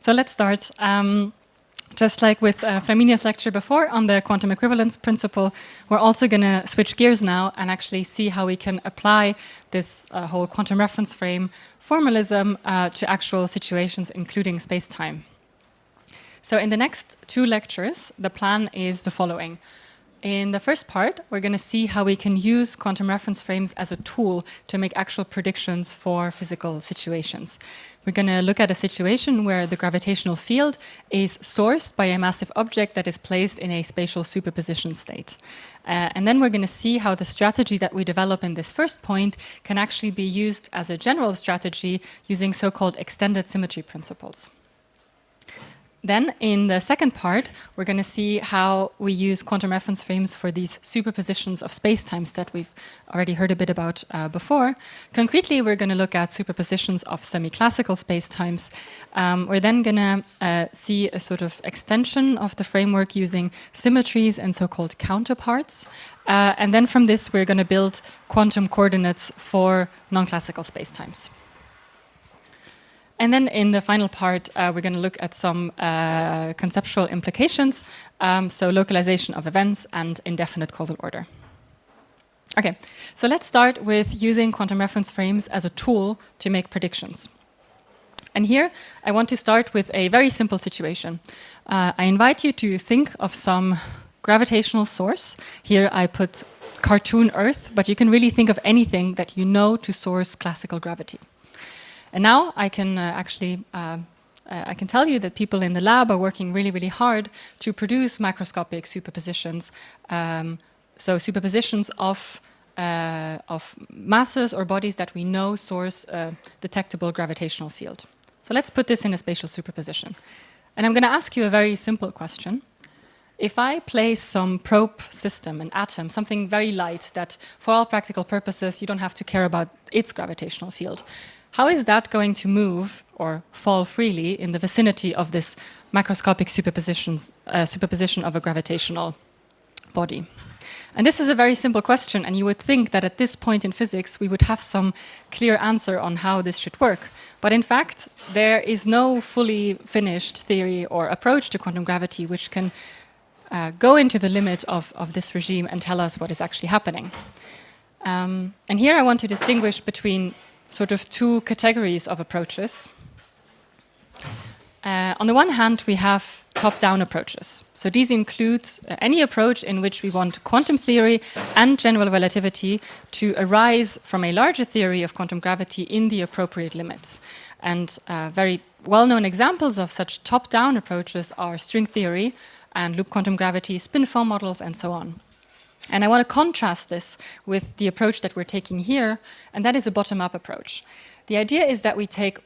So let's start. Just like with Flaminia's lecture before on the quantum equivalence principle, we're also going to switch gears now and actually see how we can apply this whole quantum reference frame formalism to actual situations, including space-time. So in the next 2 lectures, the plan is the following. In the first part, we're going to see how we can use quantum reference frames as a tool to make actual predictions for physical situations. We're going to look at a situation where the gravitational field is sourced by a massive object that is placed in a spatial superposition state. And then we're going to see how the strategy that we develop in this first point can actually be used as a general strategy using so-called extended symmetry principles. Then, in the second part, we're going to see how we use quantum reference frames for these superpositions of spacetimes that we've already heard a bit about before. Concretely, we're going to look at superpositions of semi-classical spacetimes. We're then going to see a sort of extension of the framework using symmetries and so-called counterparts. And then from this, we're going to build quantum coordinates for non-classical spacetimes. And then in the final part, we're going to look at some conceptual implications, so localization of events and indefinite causal order. Okay, so let's start with using quantum reference frames as a tool to make predictions. And here, I want to start with a very simple situation. I invite you to think of some gravitational source. Here I put cartoon Earth, but you can really think of anything that you know to source classical gravity. And now I can I can tell you that people in the lab are working really, really hard to produce macroscopic superpositions. So superpositions of masses or bodies that we know source a detectable gravitational field. So let's put this in a spatial superposition. And I'm going to ask you a very simple question. If I place some probe system, an atom, something very light that for all practical purposes you don't have to care about its gravitational field, how is that going to move or fall freely in the vicinity of this macroscopic superposition of a gravitational body? And this is a very simple question, and you would think that at this point in physics we would have some clear answer on how this should work. But in fact, there is no fully finished theory or approach to quantum gravity which can go into the limit of this regime and tell us what is actually happening. And here I want to distinguish between sort of 2 categories of approaches. On the one hand, we have top-down approaches. So these include any approach in which we want quantum theory and general relativity to arise from a larger theory of quantum gravity in the appropriate limits. And very well-known examples of such top-down approaches are string theory and loop quantum gravity, spin foam models, and so on. And I want to contrast this with the approach that we're taking here, and that is a bottom-up approach. The idea is that we take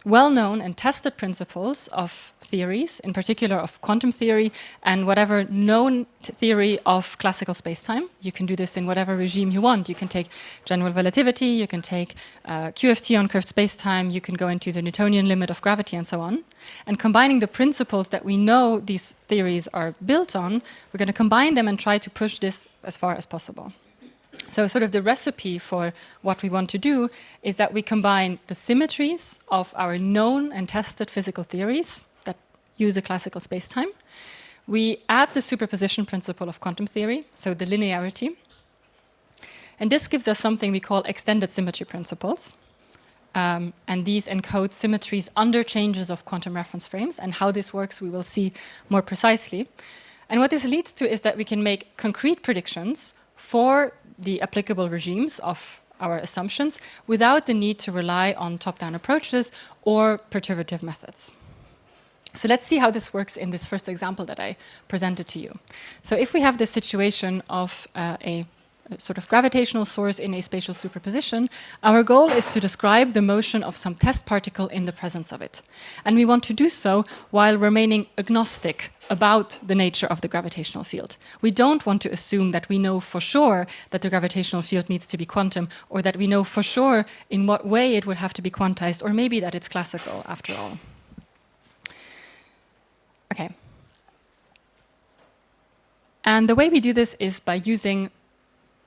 well-known and tested principles of theories, in particular of quantum theory, and whatever known theory of classical spacetime. You can do this in whatever regime you want. You can take general relativity, you can take QFT on curved spacetime, you can go into the Newtonian limit of gravity, and so on. And combining the principles that we know these theories are built on, we're going to combine them and try to push this as far as possible. So sort of the recipe for what we want to do is that we combine the symmetries of our known and tested physical theories that use a classical spacetime. We add the superposition principle of quantum theory, so the linearity. And this gives us something we call extended symmetry principles. And these encode symmetries under changes of quantum reference frames. And how this works, we will see more precisely. And what this leads to is that we can make concrete predictions for the applicable regimes of our assumptions without the need to rely on top-down approaches or perturbative methods. So let's see how this works in this first example that I presented to you. So if we have this situation of a sort of gravitational source in a spatial superposition, our goal is to describe the motion of some test particle in the presence of it. And we want to do so while remaining agnostic about the nature of the gravitational field. We don't want to assume that we know for sure that the gravitational field needs to be quantum, or that we know for sure in what way it would have to be quantized, or maybe that it's classical after all. Okay. And the way we do this is by using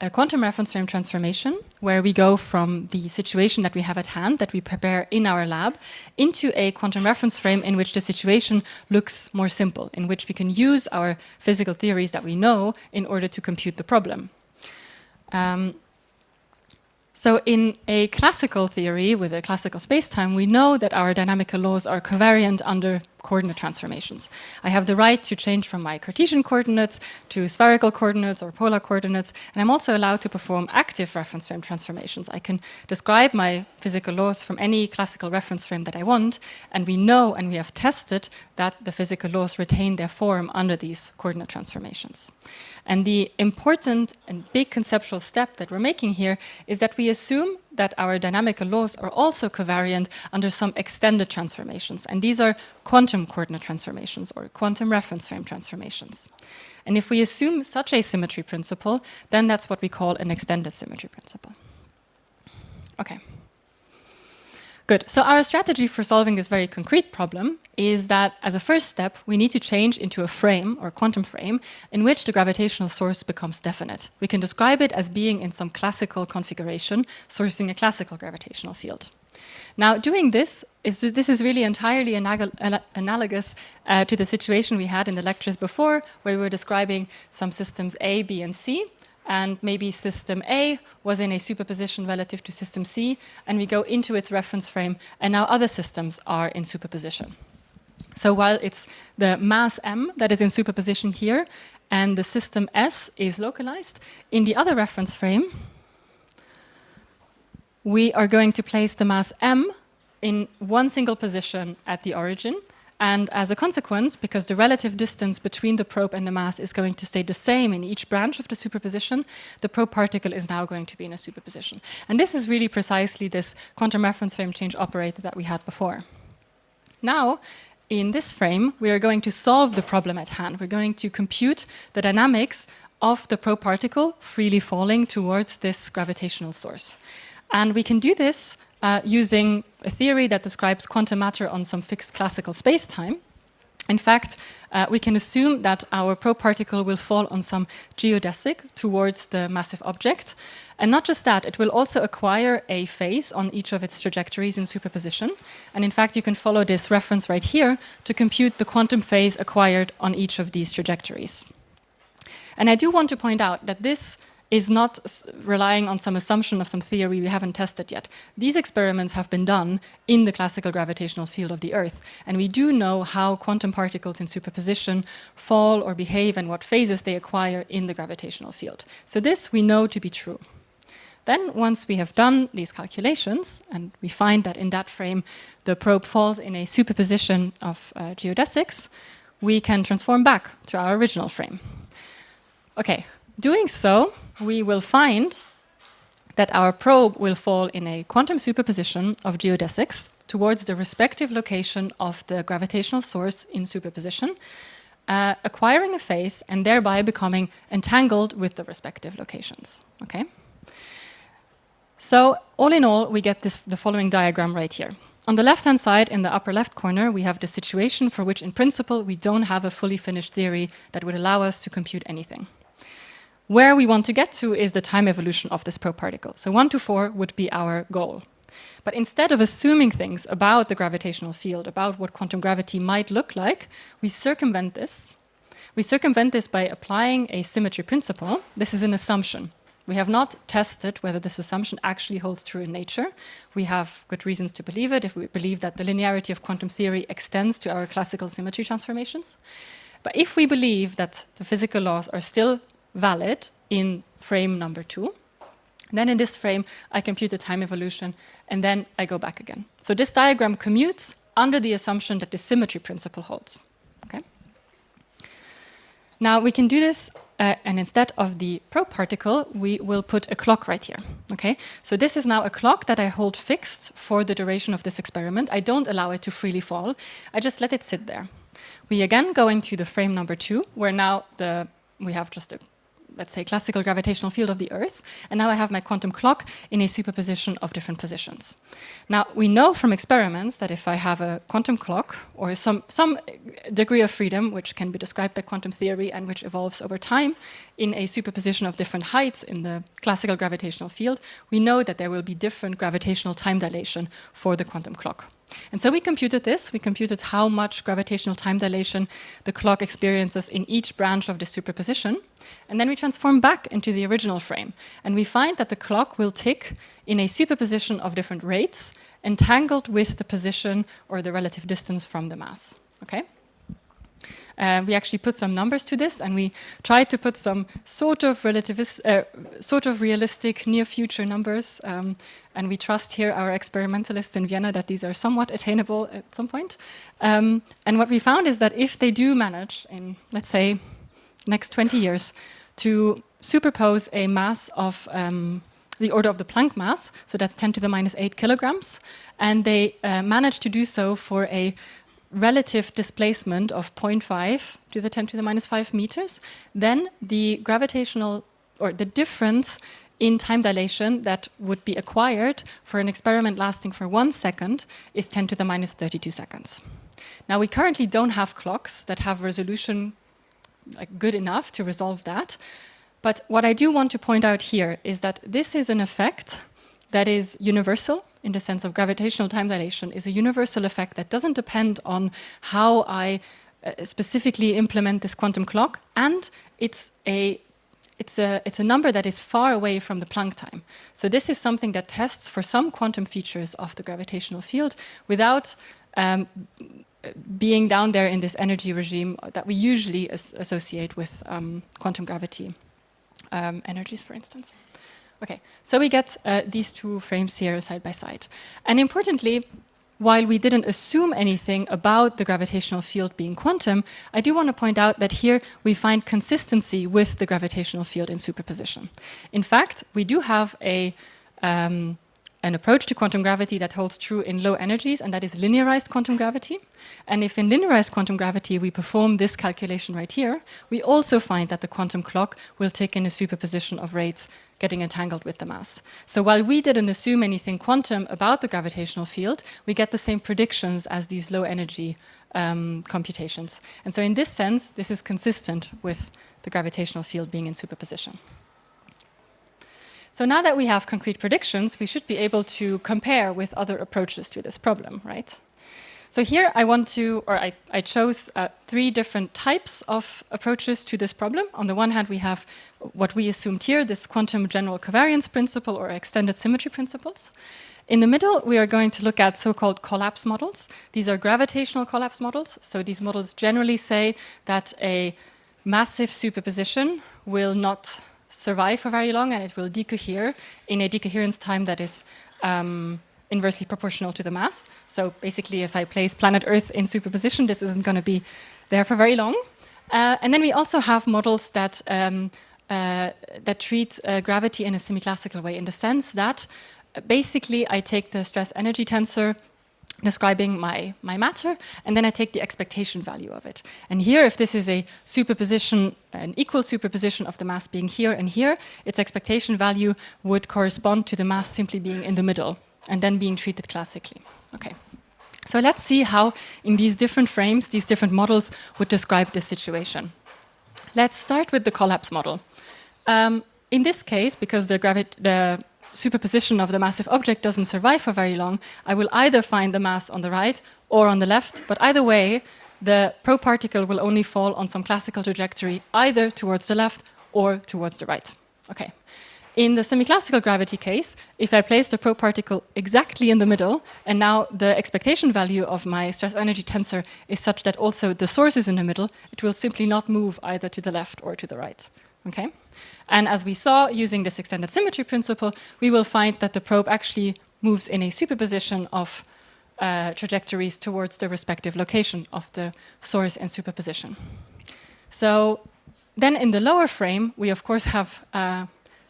a quantum reference frame transformation, where we go from the situation that we have at hand, that we prepare in our lab, into a quantum reference frame in which the situation looks more simple, in which we can use our physical theories that we know in order to compute the problem. So in a classical theory, with a classical spacetime, we know that our dynamical laws are covariant under coordinate transformations. I have the right to change from my Cartesian coordinates to spherical coordinates or polar coordinates, and I'm also allowed to perform active reference frame transformations. I can describe my physical laws from any classical reference frame that I want, and we know and we have tested that the physical laws retain their form under these coordinate transformations. And the important and big conceptual step that we're making here is that we assume that our dynamical laws are also covariant under some extended transformations. And these are quantum coordinate transformations or quantum reference frame transformations. And if we assume such a symmetry principle, then that's what we call an extended symmetry principle. Okay. Good. So our strategy for solving this very concrete problem is that as a first step, we need to change into a frame or quantum frame in which the gravitational source becomes definite. We can describe it as being in some classical configuration, sourcing a classical gravitational field. Now, doing this is really entirely analogous to the situation we had in the lectures before, where we were describing some systems A, B, and C. And maybe system A was in a superposition relative to system C, and we go into its reference frame, and now other systems are in superposition. So while it's the mass M that is in superposition here, and the system S is localized, in the other reference frame, we are going to place the mass M in one single position at the origin. And as a consequence, because the relative distance between the probe and the mass is going to stay the same in each branch of the superposition, the probe particle is now going to be in a superposition. And this is really precisely this quantum reference frame change operator that we had before. Now, in this frame, we are going to solve the problem at hand. We're going to compute the dynamics of the probe particle freely falling towards this gravitational source. And we can do this using a theory that describes quantum matter on some fixed classical spacetime. In fact, we can assume that our probe particle will fall on some geodesic towards the massive object. And not just that, it will also acquire a phase on each of its trajectories in superposition. And in fact, you can follow this reference right here to compute the quantum phase acquired on each of these trajectories. And I do want to point out that this is not relying on some assumption of some theory we haven't tested yet. These experiments have been done in the classical gravitational field of the Earth, and we do know how quantum particles in superposition fall or behave and what phases they acquire in the gravitational field. So this we know to be true. Then, once we have done these calculations, and we find that in that frame the probe falls in a superposition of geodesics, we can transform back to our original frame. Okay. Doing so, we will find that our probe will fall in a quantum superposition of geodesics towards the respective location of the gravitational source in superposition, acquiring a phase and thereby becoming entangled with the respective locations. Okay? So, all in all, we get the following diagram right here. On the left-hand side, in the upper left corner, we have the situation for which, in principle, we don't have a fully finished theory that would allow us to compute anything. Where we want to get to is the time evolution of this probe particle. So 1 to 4 would be our goal. But instead of assuming things about the gravitational field, about what quantum gravity might look like, we circumvent this. We circumvent this by applying a symmetry principle. This is an assumption. We have not tested whether this assumption actually holds true in nature. We have good reasons to believe it if we believe that the linearity of quantum theory extends to our classical symmetry transformations. But if we believe that the physical laws are still valid in frame number 2, then in this frame I compute the time evolution and then I go back again. So this diagram commutes under the assumption that the symmetry principle holds. Okay? Now we can do this and instead of the probe particle we will put a clock right here. Okay? So this is now a clock that I hold fixed for the duration of this experiment. I don't allow it to freely fall. I just let it sit there. We again go into the frame number 2 where now we have just a let's say, classical gravitational field of the Earth, and now I have my quantum clock in a superposition of different positions. Now, we know from experiments that if I have a quantum clock, or some degree of freedom, which can be described by quantum theory and which evolves over time in a superposition of different heights in the classical gravitational field, we know that there will be different gravitational time dilation for the quantum clock. And so we computed this. We computed how much gravitational time dilation the clock experiences in each branch of this superposition. And then we transform back into the original frame. And we find that the clock will tick in a superposition of different rates, entangled with the position or the relative distance from the mass. Okay? We actually put some numbers to this, and we tried to put some sort of realistic near-future numbers. And we trust here our experimentalists in Vienna that these are somewhat attainable at some point. And what we found is that if they do manage in, let's say, next 20 years to superpose a mass of the order of the Planck mass, so that's 10 to the minus 8 kilograms, and they manage to do so for a relative displacement of 0.5 to the 10 to the minus 5 meters, then the gravitational, or the difference in time dilation that would be acquired for an experiment lasting for 1 second is 10 to the minus 32 seconds. Now, we currently don't have clocks that have resolution good enough to resolve that. But what I do want to point out here is that this is an effect that is universal, in the sense of gravitational time dilation, is a universal effect that doesn't depend on how I specifically implement this quantum clock, and it's a number that is far away from the Planck time. So this is something that tests for some quantum features of the gravitational field without being down there in this energy regime that we usually associate with quantum gravity energies, for instance. Okay, so we get these two frames here side by side. And importantly, while we didn't assume anything about the gravitational field being quantum, I do want to point out that here we find consistency with the gravitational field in superposition. In fact, we do have an approach to quantum gravity that holds true in low energies, and that is linearized quantum gravity. And if in linearized quantum gravity we perform this calculation right here, we also find that the quantum clock will tick in a superposition of rates getting entangled with the mass. So while we didn't assume anything quantum about the gravitational field, we get the same predictions as these low energy computations. And so in this sense, this is consistent with the gravitational field being in superposition. So now that we have concrete predictions, we should be able to compare with other approaches to this problem, right? So here I chose 3 different types of approaches to this problem. On the one hand, we have what we assumed here, this quantum general covariance principle or extended symmetry principles. In the middle, we are going to look at so-called collapse models. These are gravitational collapse models. So these models generally say that a massive superposition will not survive for very long, and it will decohere in a decoherence time that is inversely proportional to the mass. So basically, if I place planet Earth in superposition, this isn't going to be there for very long. And then we also have models that treat gravity in a semi-classical way, in the sense that basically I take the stress-energy tensor describing my matter, and then I take the expectation value of it. And here, if this is a superposition, an equal superposition of the mass being here and here, its expectation value would correspond to the mass simply being in the middle and then being treated classically. Okay. So let's see how in these different frames, these different models would describe this situation. Let's start with the collapse model. In this case, because the superposition of the massive object doesn't survive for very long, I will either find the mass on the right or on the left, but either way, the probe particle will only fall on some classical trajectory either towards the left or towards the right. Okay. In the semi-classical gravity case, if I place the probe particle exactly in the middle, and now the expectation value of my stress-energy tensor is such that also the source is in the middle, it will simply not move either to the left or to the right. Okay? And as we saw, using this extended symmetry principle, we will find that the probe actually moves in a superposition of trajectories towards the respective location of the source and superposition. So then in the lower frame, we of course have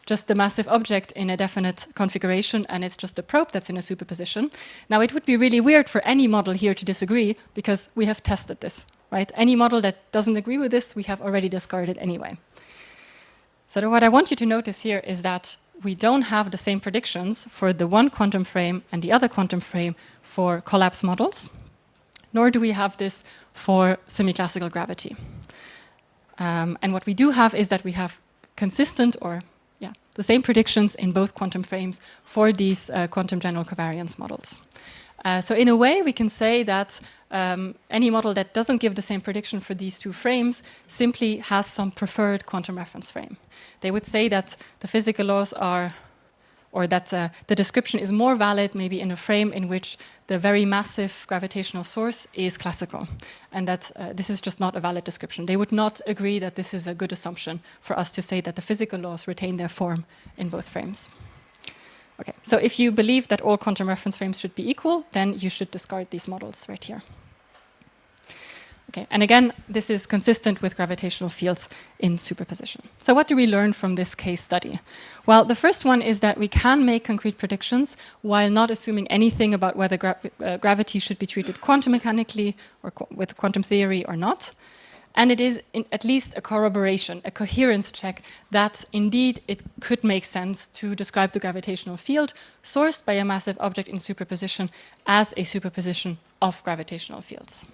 just the massive object in a definite configuration, and it's just the probe that's in a superposition. Now, it would be really weird for any model here to disagree, because we have tested this, right? Any model that doesn't agree with this, we have already discarded anyway. So what I want you to notice here is that we don't have the same predictions for the one quantum frame and the other quantum frame for collapse models, nor do we have this for semi-classical gravity. And what we do have is that we have consistent or the same predictions in both quantum frames for these quantum general covariance models. So in a way, we can say that any model that doesn't give the same prediction for these two frames simply has some preferred quantum reference frame. They would say that the physical laws are, or that the description is more valid maybe in a frame in which the very massive gravitational source is classical, and that this is just not a valid description. They would not agree that this is a good assumption for us to say that the physical laws retain their form in both frames. Okay, so if you believe that all quantum reference frames should be equal, then you should discard these models right here. Okay, and again, this is consistent with gravitational fields in superposition. So what do we learn from this case study? Well, the first one is that we can make concrete predictions while not assuming anything about whether gravity should be treated quantum mechanically or with quantum theory or not. And it is at least a corroboration, a coherence check that indeed it could make sense to describe the gravitational field sourced by a massive object in superposition as a superposition of gravitational fields.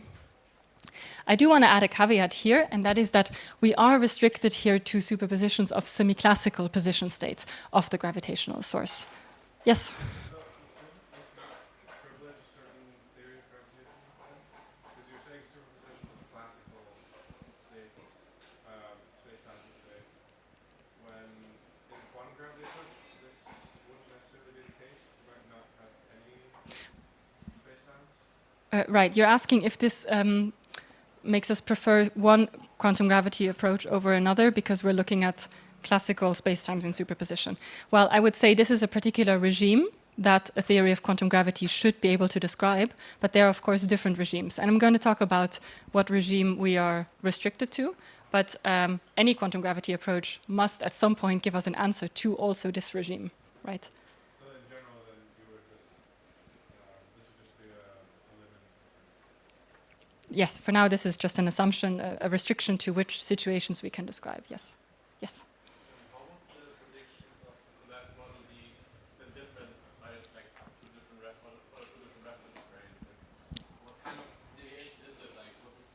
I do want to add a caveat here, and that is that we are restricted here to superpositions of semi-classical position states of the gravitational source. Yes? Right, you're asking if this makes us prefer one quantum gravity approach over another because we're looking at classical spacetimes in superposition. Well, I would say this is a particular regime that a theory of quantum gravity should be able to describe, but there are, of course, different regimes. And I'm going to talk about what regime we are restricted to, but any quantum gravity approach must at some point give us an answer to also this regime, right? Yes, for now this is just an assumption, a restriction to which situations we can describe, yes. Yes? How would the predictions of the last model be different by like two different reference frames? What kind of deviation is it? Like what's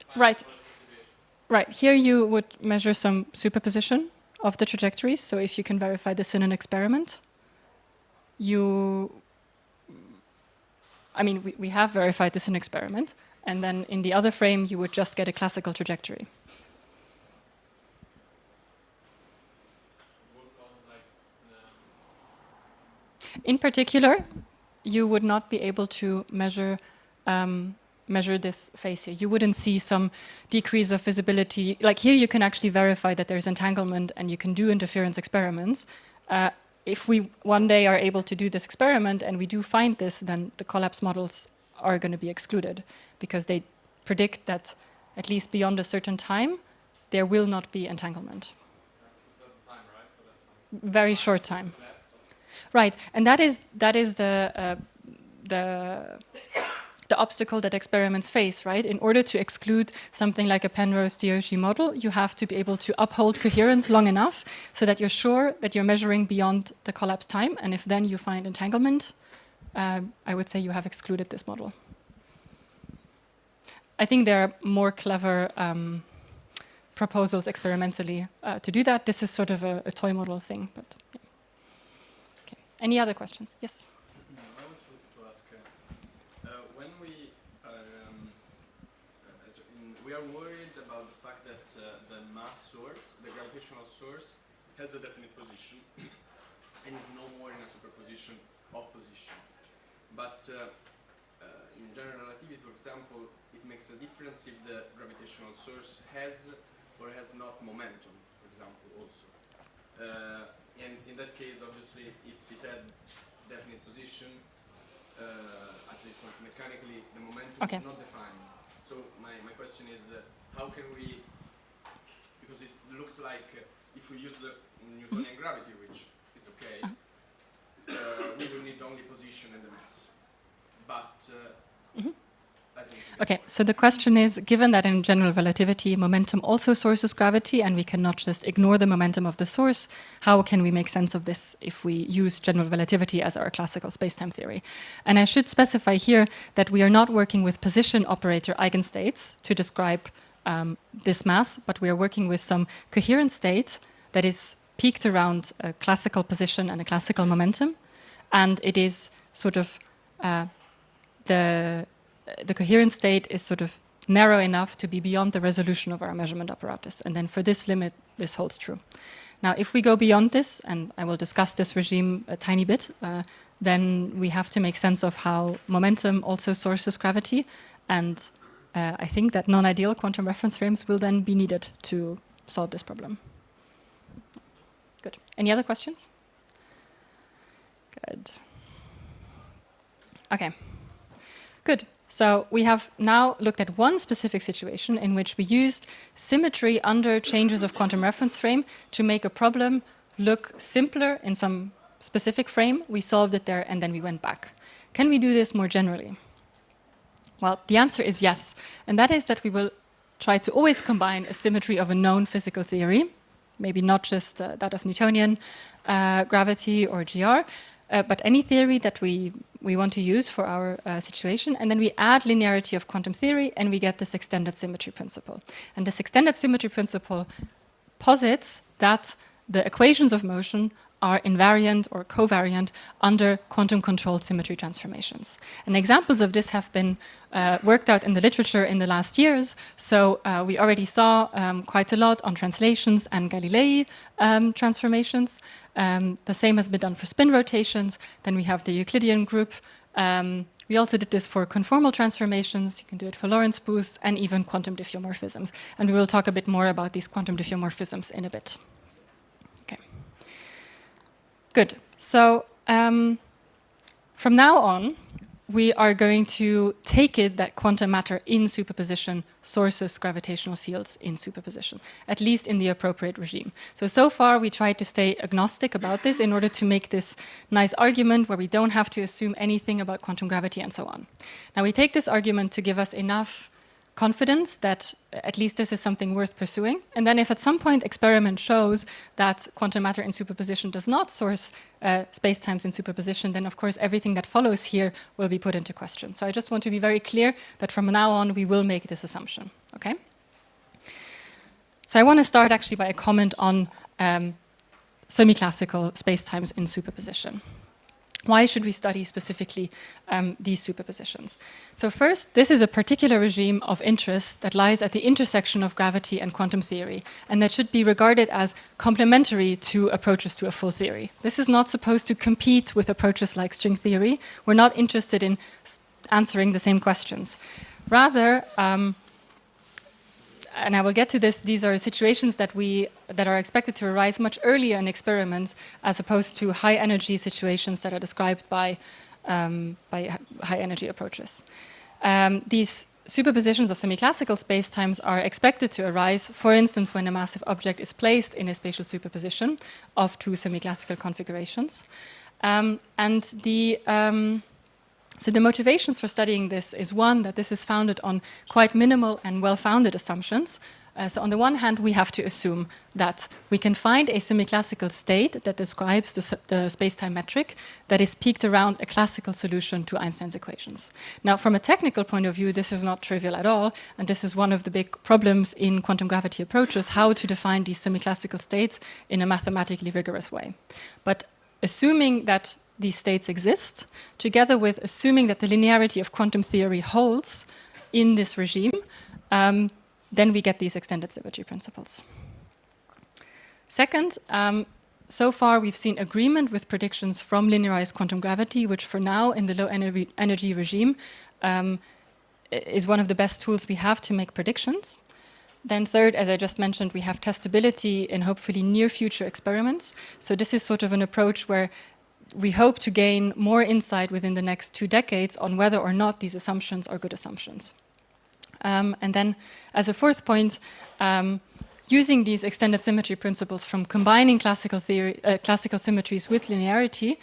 the right. Deviation? Right, here you would measure some superposition of the trajectories, so if you can verify this in an experiment, we have verified this in experiment, and then in the other frame, you would just get a classical trajectory. In particular, you would not be able to measure this phase here. You wouldn't see some decrease of visibility. Like here, you can actually verify that there's entanglement, and you can do interference experiments. If we one day are able to do this experiment and we do find this, then the collapse models are going to be excluded because they predict that at least beyond a certain time, there will not be entanglement. That's a certain time, right? So that's very short time. Right, and that is the obstacle that experiments face, right? In order to exclude something like a Penrose-Dioschi model, you have to be able to uphold coherence long enough so that you're sure that you're measuring beyond the collapse time. And if then you find entanglement, I would say you have excluded this model. I think there are more clever proposals experimentally to do that. This is sort of a toy model thing. But yeah. Okay. Any other questions? Yes? We are worried about the fact that the mass source, the gravitational source, has a definite position and is no more in a superposition of position. But in general relativity, for example, it makes a difference if the gravitational source has or has not momentum, for example, also. And in that case, obviously, if it has definite position, at least quantum mechanically, the momentum is not defined. So my question is, how can we, because it looks like if we use the Newtonian gravity, which is okay, we will need only position and the mass. But Okay, so the question is, given that in general relativity, momentum also sources gravity, and we cannot just ignore the momentum of the source, how can we make sense of this if we use general relativity as our classical spacetime theory? And I should specify here that we are not working with position operator eigenstates to describe this mass, but we are working with some coherent state that is peaked around a classical position and a classical momentum, and it is sort of the coherent state is sort of narrow enough to be beyond the resolution of our measurement apparatus. And then for this limit, this holds true. Now, if we go beyond this, and I will discuss this regime a tiny bit, then we have to make sense of how momentum also sources gravity. And I think that non-ideal quantum reference frames will then be needed to solve this problem. Good. Any other questions? Good. Okay. Good. So we have now looked at one specific situation in which we used symmetry under changes of quantum reference frame to make a problem look simpler in some specific frame. We solved it there and then we went back. Can we do this more generally? Well, the answer is yes. And that is that we will try to always combine a symmetry of a known physical theory, maybe not just that of Newtonian gravity or GR, but any theory that we want to use for our situation, and then we add linearity of quantum theory, and we get this extended symmetry principle. And this extended symmetry principle posits that the equations of motion are invariant or covariant under quantum-controlled symmetry transformations. And examples of this have been worked out in the literature in the last years. So we already saw quite a lot on translations and Galilei transformations. The same has been done for spin rotations. Then we have the Euclidean group. We also did this for conformal transformations. You can do it for Lorentz boosts and even quantum diffeomorphisms. And we will talk a bit more about these quantum diffeomorphisms in a bit. Okay. Good. So from now on, we are going to take it that quantum matter in superposition sources gravitational fields in superposition, at least in the appropriate regime. So far, we tried to stay agnostic about this in order to make this nice argument where we don't have to assume anything about quantum gravity and so on. Now, we take this argument to give us enough confidence that at least this is something worth pursuing. And then if at some point experiment shows that quantum matter in superposition does not source spacetimes in superposition, then of course everything that follows here will be put into question. So I just want to be very clear that from now on we will make this assumption, okay? So I want to start actually by a comment on semi-classical spacetimes in superposition. Why should we study specifically these superpositions? So first, this is a particular regime of interest that lies at the intersection of gravity and quantum theory, and that should be regarded as complementary to approaches to a full theory. This is not supposed to compete with approaches like string theory. We're not interested in answering the same questions. Rather, and I will get to this, these are situations that are expected to arise much earlier in experiments as opposed to high energy situations that are described by high energy approaches. These superpositions of semi-classical spacetimes are expected to arise, for instance, when a massive object is placed in a spatial superposition of two semi-classical configurations. So the motivations for studying this is one, that this is founded on quite minimal and well-founded assumptions. So on the one hand, we have to assume that we can find a semi-classical state that describes the space-time metric that is peaked around a classical solution to Einstein's equations. Now, from a technical point of view, this is not trivial at all, and this is one of the big problems in quantum gravity approaches, how to define these semi-classical states in a mathematically rigorous way. But assuming that these states exist, together with assuming that the linearity of quantum theory holds in this regime, then we get these extended symmetry principles. Second, so far we've seen agreement with predictions from linearized quantum gravity, which for now in the low energy regime is one of the best tools we have to make predictions. Then third, as I just mentioned, we have testability in hopefully near future experiments. So this is sort of an approach where we hope to gain more insight within the next 2 decades on whether or not these assumptions are good assumptions. And then, as a fourth point, using these extended symmetry principles from combining classical symmetries with linearity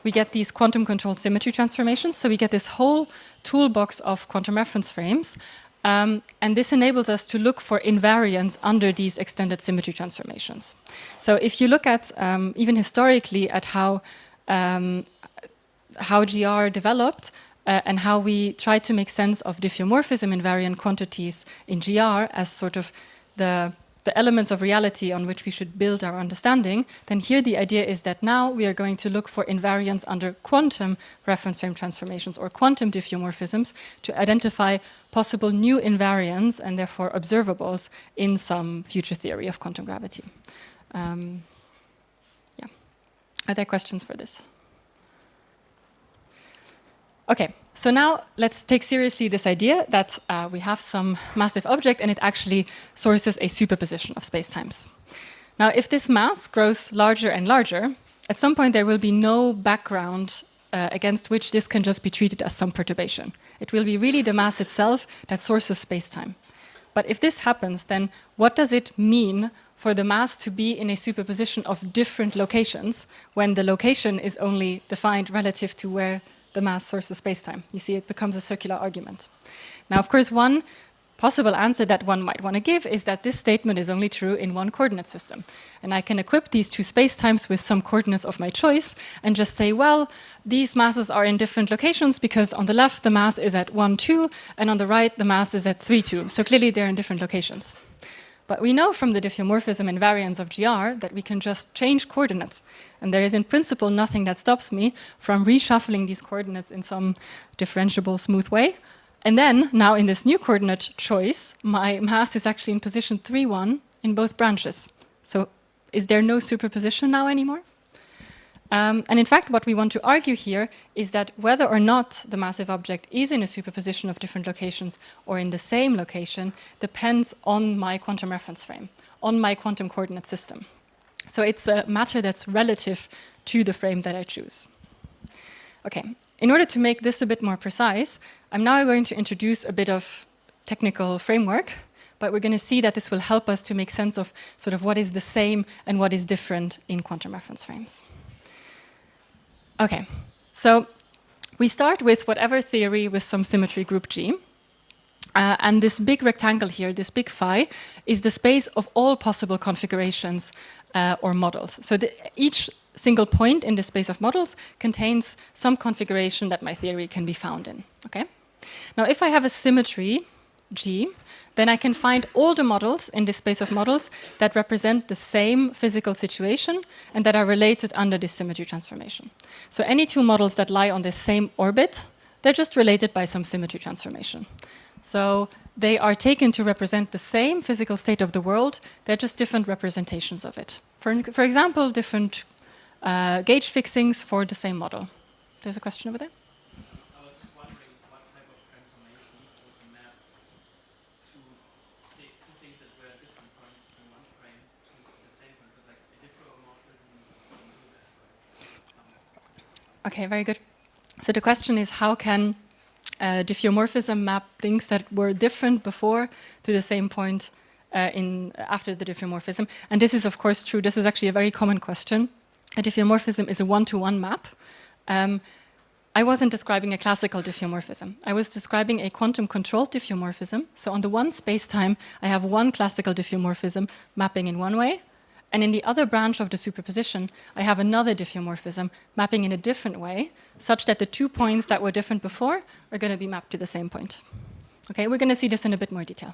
we get these quantum-controlled symmetry transformations. So we get this whole toolbox of quantum reference frames. And this enables us to look for invariants under these extended symmetry transformations. So if you look at, even historically, at how GR developed, and how we try to make sense of diffeomorphism invariant quantities in GR as sort of the elements of reality on which we should build our understanding, then here the idea is that now we are going to look for invariants under quantum reference frame transformations or quantum diffeomorphisms to identify possible new invariants and therefore observables in some future theory of quantum gravity. Yeah. Are there questions for this? Okay, so now let's take seriously this idea that we have some massive object and it actually sources a superposition of spacetimes. Now, if this mass grows larger and larger, at some point there will be no background against which this can just be treated as some perturbation. It will be really the mass itself that sources spacetime. But if this happens, then what does it mean for the mass to be in a superposition of different locations when the location is only defined relative to where the mass sources spacetime? You see, it becomes a circular argument. Now, of course, one possible answer that one might want to give is that this statement is only true in one coordinate system. And I can equip these two spacetimes with some coordinates of my choice and just say, well, these masses are in different locations because on the left the mass is at 1, 2, and on the right the mass is at 3, 2. So clearly they're in different locations. But we know from the diffeomorphism invariance of GR that we can just change coordinates. And there is in principle nothing that stops me from reshuffling these coordinates in some differentiable, smooth way. And then, now in this new coordinate choice, my mass is actually in position 3, 1 in both branches. So is there no superposition now anymore? And in fact, what we want to argue here is that whether or not the massive object is in a superposition of different locations or in the same location depends on my quantum reference frame, on my quantum coordinate system. So it's a matter that's relative to the frame that I choose. Okay, in order to make this a bit more precise, I'm now going to introduce a bit of technical framework, but we're going to see that this will help us to make sense of sort of what is the same and what is different in quantum reference frames. Okay, so we start with whatever theory with some symmetry group G. And this big rectangle here, this big phi, is the space of all possible configurations or models. So each single point in the space of models contains some configuration that my theory can be found in. Okay? Now, if I have a symmetry G, then I can find all the models in this space of models that represent the same physical situation and that are related under this symmetry transformation. So any two models that lie on the same orbit, they're just related by some symmetry transformation. So they are taken to represent the same physical state of the world, they're just different representations of it. For example, different gauge fixings for the same model. There's a question over there? Okay, very good. So the question is, how can diffeomorphism map things that were different before to the same point after the diffeomorphism? And this is, of course, true. This is actually a very common question. A diffeomorphism is a one-to-one map. I wasn't describing a classical diffeomorphism. I was describing a quantum-controlled diffeomorphism. So on the one space-time, I have one classical diffeomorphism mapping in one way. And in the other branch of the superposition, I have another diffeomorphism mapping in a different way, such that the 2 points that were different before are going to be mapped to the same point. Okay, we're going to see this in a bit more detail.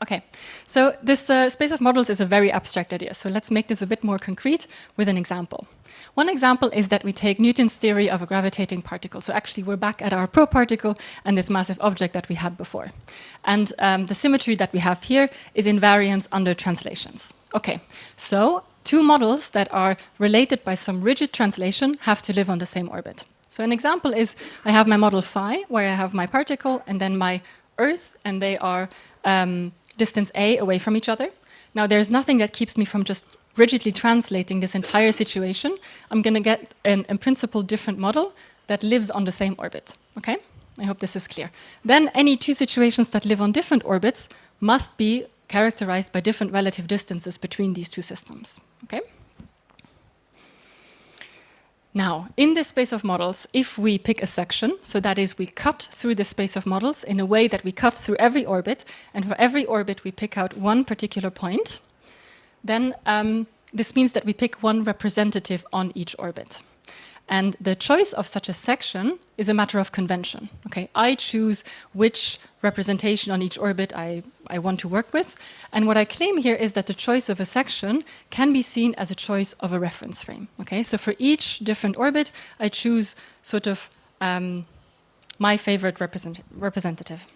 Okay, so this space of models is a very abstract idea. So let's make this a bit more concrete with an example. One example is that we take Newton's theory of a gravitating particle. So actually, we're back at our proparticle and this massive object that we had before. And the symmetry that we have here is invariance under translations. Okay, so two models that are related by some rigid translation have to live on the same orbit. So an example is I have my model phi, where I have my particle and then my Earth, and they are distance a away from each other. Now, there's nothing that keeps me from just rigidly translating this entire situation. I'm going to get an in principle different model that lives on the same orbit. Okay? I hope this is clear. Then any two situations that live on different orbits must be characterized by different relative distances between these two systems. Okay? Now, in this space of models, if we pick a section, so that is we cut through the space of models in a way that we cut through every orbit, and for every orbit we pick out one particular point, then this means that we pick one representative on each orbit. And the choice of such a section is a matter of convention. Okay, I choose which representation on each orbit I want to work with. And what I claim here is that the choice of a section can be seen as a choice of a reference frame. Okay, so for each different orbit, I choose sort of my favorite representative.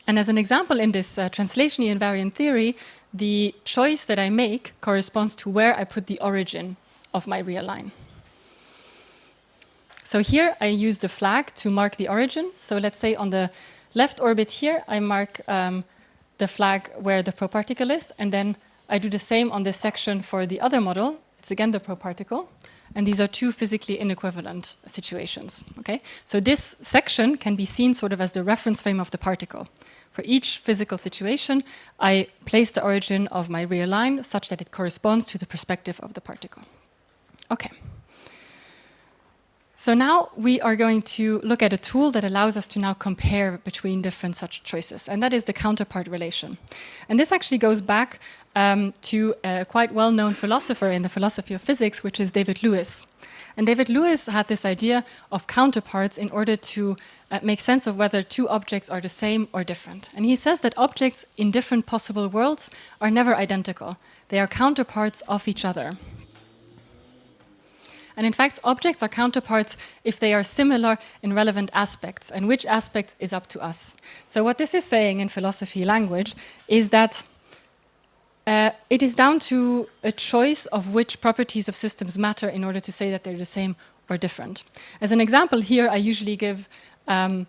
And as an example in this translation invariant theory, the choice that I make corresponds to where I put the origin of my real line. So here I use the flag to mark the origin. So let's say on the left orbit here, I mark the flag where the proparticle is, and then I do the same on this section for the other model. It's again the proparticle. And these are two physically inequivalent situations. Okay? So this section can be seen sort of as the reference frame of the particle. For each physical situation, I place the origin of my real line such that it corresponds to the perspective of the particle. Okay. So now we are going to look at a tool that allows us to now compare between different such choices, and that is the counterpart relation. And this actually goes back to a quite well-known philosopher in the philosophy of physics, which is David Lewis. And David Lewis had this idea of counterparts in order to make sense of whether two objects are the same or different. And he says that objects in different possible worlds are never identical. They are counterparts of each other. And in fact, objects are counterparts if they are similar in relevant aspects, and which aspects is up to us. So what this is saying in philosophy language is that it is down to a choice of which properties of systems matter in order to say that they're the same or different. As an example here, I usually give, in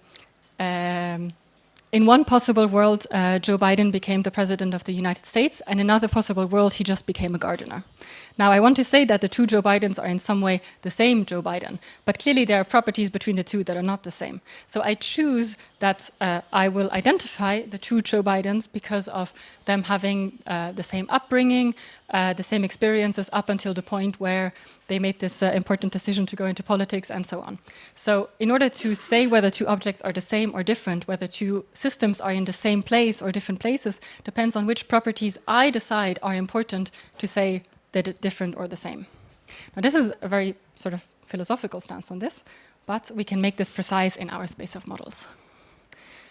one possible world, Joe Biden became the president of the United States, and in another possible world, he just became a gardener. Now, I want to say that the two Joe Bidens are in some way the same Joe Biden, but clearly there are properties between the two that are not the same. So I choose that I will identify the two Joe Bidens because of them having the same upbringing, the same experiences up until the point where they made this important decision to go into politics and so on. So in order to say whether two objects are the same or different, whether two systems are in the same place or different places, depends on which properties I decide are important to say they're different or the same. Now this is a very sort of philosophical stance on this, but we can make this precise in our space of models.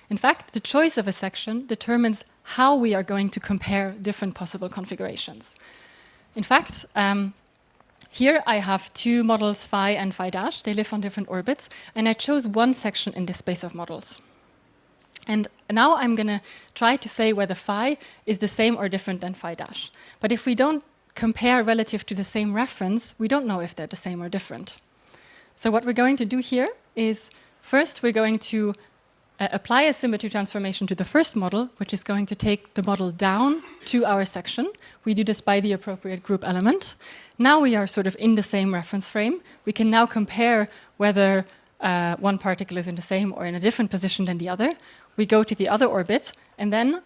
In fact, the choice of a section determines how we are going to compare different possible configurations. In fact, here I have two models phi and phi dash. They live on different orbits, and I chose one section in this space of models. And now I'm going to try to say whether phi is the same or different than phi dash. But if we don't compare relative to the same reference, we don't know if they're the same or different. So what we're going to do here is, first we're going to apply a symmetry transformation to the first model, which is going to take the model down to our section. We do this by the appropriate group element. Now we are sort of in the same reference frame. We can now compare whether one particle is in the same or in a different position than the other. We go to the other orbit, and then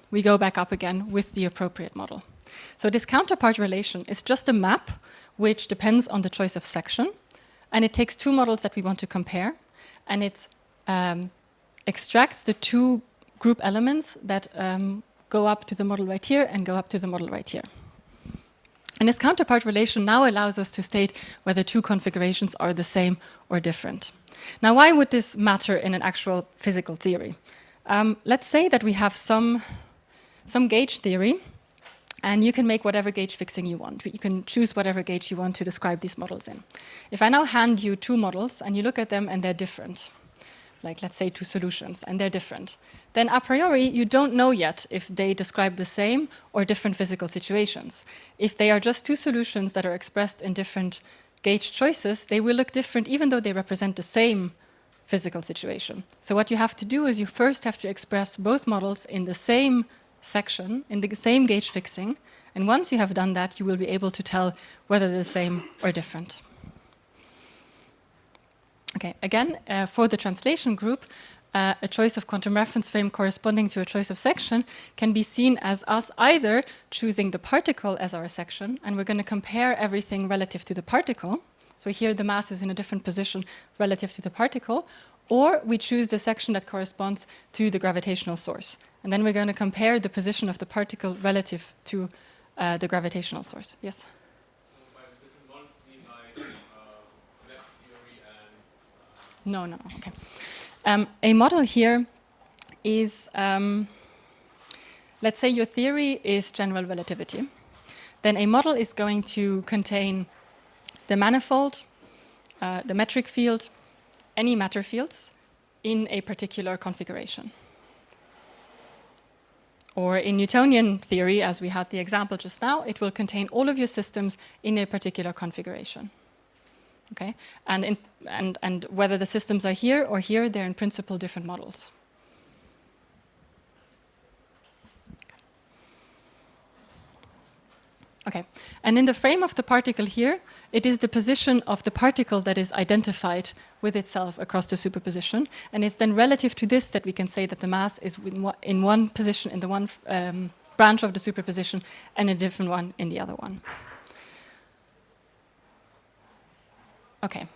we go back up again with the appropriate model. So this counterpart relation is just a map which depends on the choice of section, and it takes two models that we want to compare, and it extracts the two group elements that go up to the model right here and go up to the model right here. And this counterpart relation now allows us to state whether two configurations are the same or different. Now, why would this matter in an actual physical theory? Let's say that we have some gauge theory, and you can make whatever gauge fixing you want. You can choose whatever gauge you want to describe these models in. If I now hand you two models, and you look at them and they're different, like let's say two solutions, and they're different, then a priori you don't know yet if they describe the same or different physical situations. If they are just two solutions that are expressed in different gauge choices, they will look different even though they represent the same physical situation. So what you have to do is you first have to express both models in the same section, in the same gauge fixing, and once you have done that, you will be able to tell whether they're the same or different. Okay, again, for the translation group, a choice of quantum reference frame corresponding to a choice of section can be seen as us either choosing the particle as our section, and we're going to compare everything relative to the particle. So here the mass is in a different position relative to the particle, or we choose the section that corresponds to the gravitational source. And then we're going to compare the position of the particle relative to the gravitational source. Yes? So by the different ones, we like left theory and No. Okay. A model here is, let's say your theory is general relativity. Then a model is going to contain the manifold, the metric field, any matter fields in a particular configuration. Or in Newtonian theory, as we had the example just now, it will contain all of your systems in a particular configuration. Okay, and whether the systems are here or here, they're in principle different models. Okay, and in the frame of the particle here, it is the position of the particle that is identified with itself across the superposition, and it's then relative to this that we can say that the mass is in one position in the one branch of the superposition and a different one in the other one. Okay,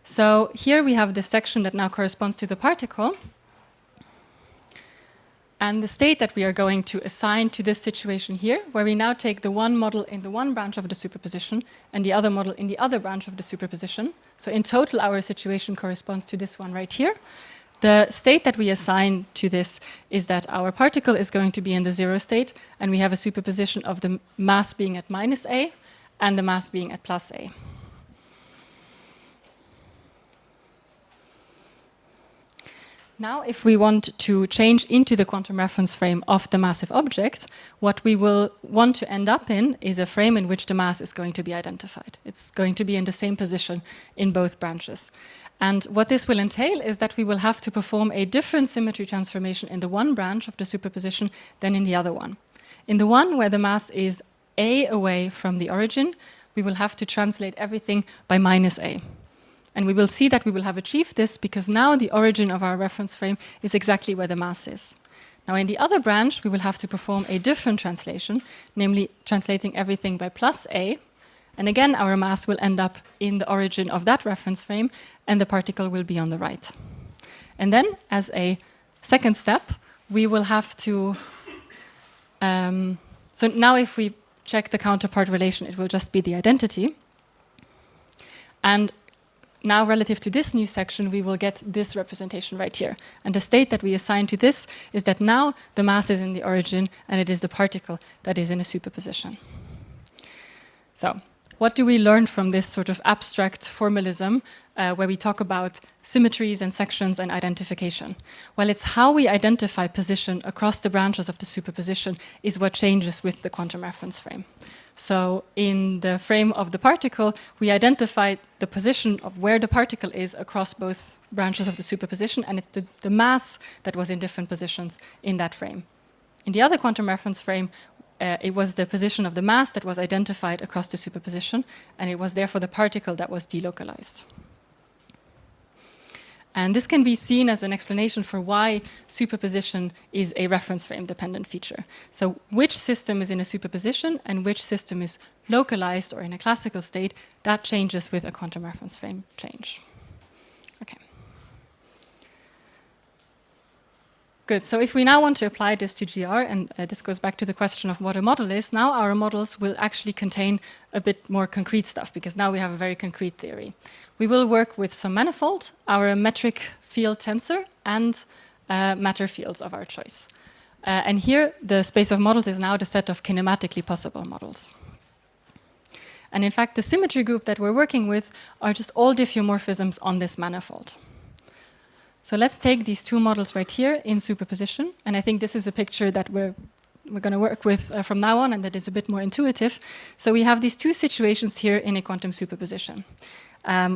so here we have this section that now corresponds to the particle. And the state that we are going to assign to this situation here, where we now take the one model in the one branch of the superposition and the other model in the other branch of the superposition. So in total, our situation corresponds to this one right here. The state that we assign to this is that our particle is going to be in the zero state, and we have a superposition of the mass being at minus A and the mass being at plus A. Now, if we want to change into the quantum reference frame of the massive object, what we will want to end up in is a frame in which the mass is going to be identified. It's going to be in the same position in both branches. And what this will entail is that we will have to perform a different symmetry transformation in the one branch of the superposition than in the other one. In the one where the mass is A away from the origin, we will have to translate everything by minus A. And we will see that we will have achieved this because now the origin of our reference frame is exactly where the mass is. Now in the other branch, we will have to perform a different translation, namely translating everything by plus A. And again, our mass will end up in the origin of that reference frame, and the particle will be on the right. And then, as a second step, we will have to... so now if we check the counterpart relation, it will just be the identity. And now, relative to this new section, we will get this representation right here. And the state that we assign to this is that now the mass is in the origin and it is the particle that is in a superposition. So, what do we learn from this sort of abstract formalism where we talk about symmetries and sections and identification? Well, it's how we identify position across the branches of the superposition is what changes with the quantum reference frame. So in the frame of the particle, we identify the position of where the particle is across both branches of the superposition, and it's the mass that was in different positions in that frame. In the other quantum reference frame, it was the position of the mass that was identified across the superposition, and it was therefore the particle that was delocalized. And this can be seen as an explanation for why superposition is a reference frame dependent feature. So which system is in a superposition and which system is localized or in a classical state, that changes with a quantum reference frame change. Okay. Good, so if we now want to apply this to GR, and this goes back to the question of what a model is, now our models will actually contain a bit more concrete stuff, because now we have a very concrete theory. We will work with some manifold, our metric field tensor, and matter fields of our choice. And here, the space of models is now the set of kinematically possible models. And in fact, the symmetry group that we're working with are just all diffeomorphisms on this manifold. So let's take these two models right here in superposition, and I think this is a picture that we're going to work with from now on, and that is a bit more intuitive. So we have these two situations here in a quantum superposition.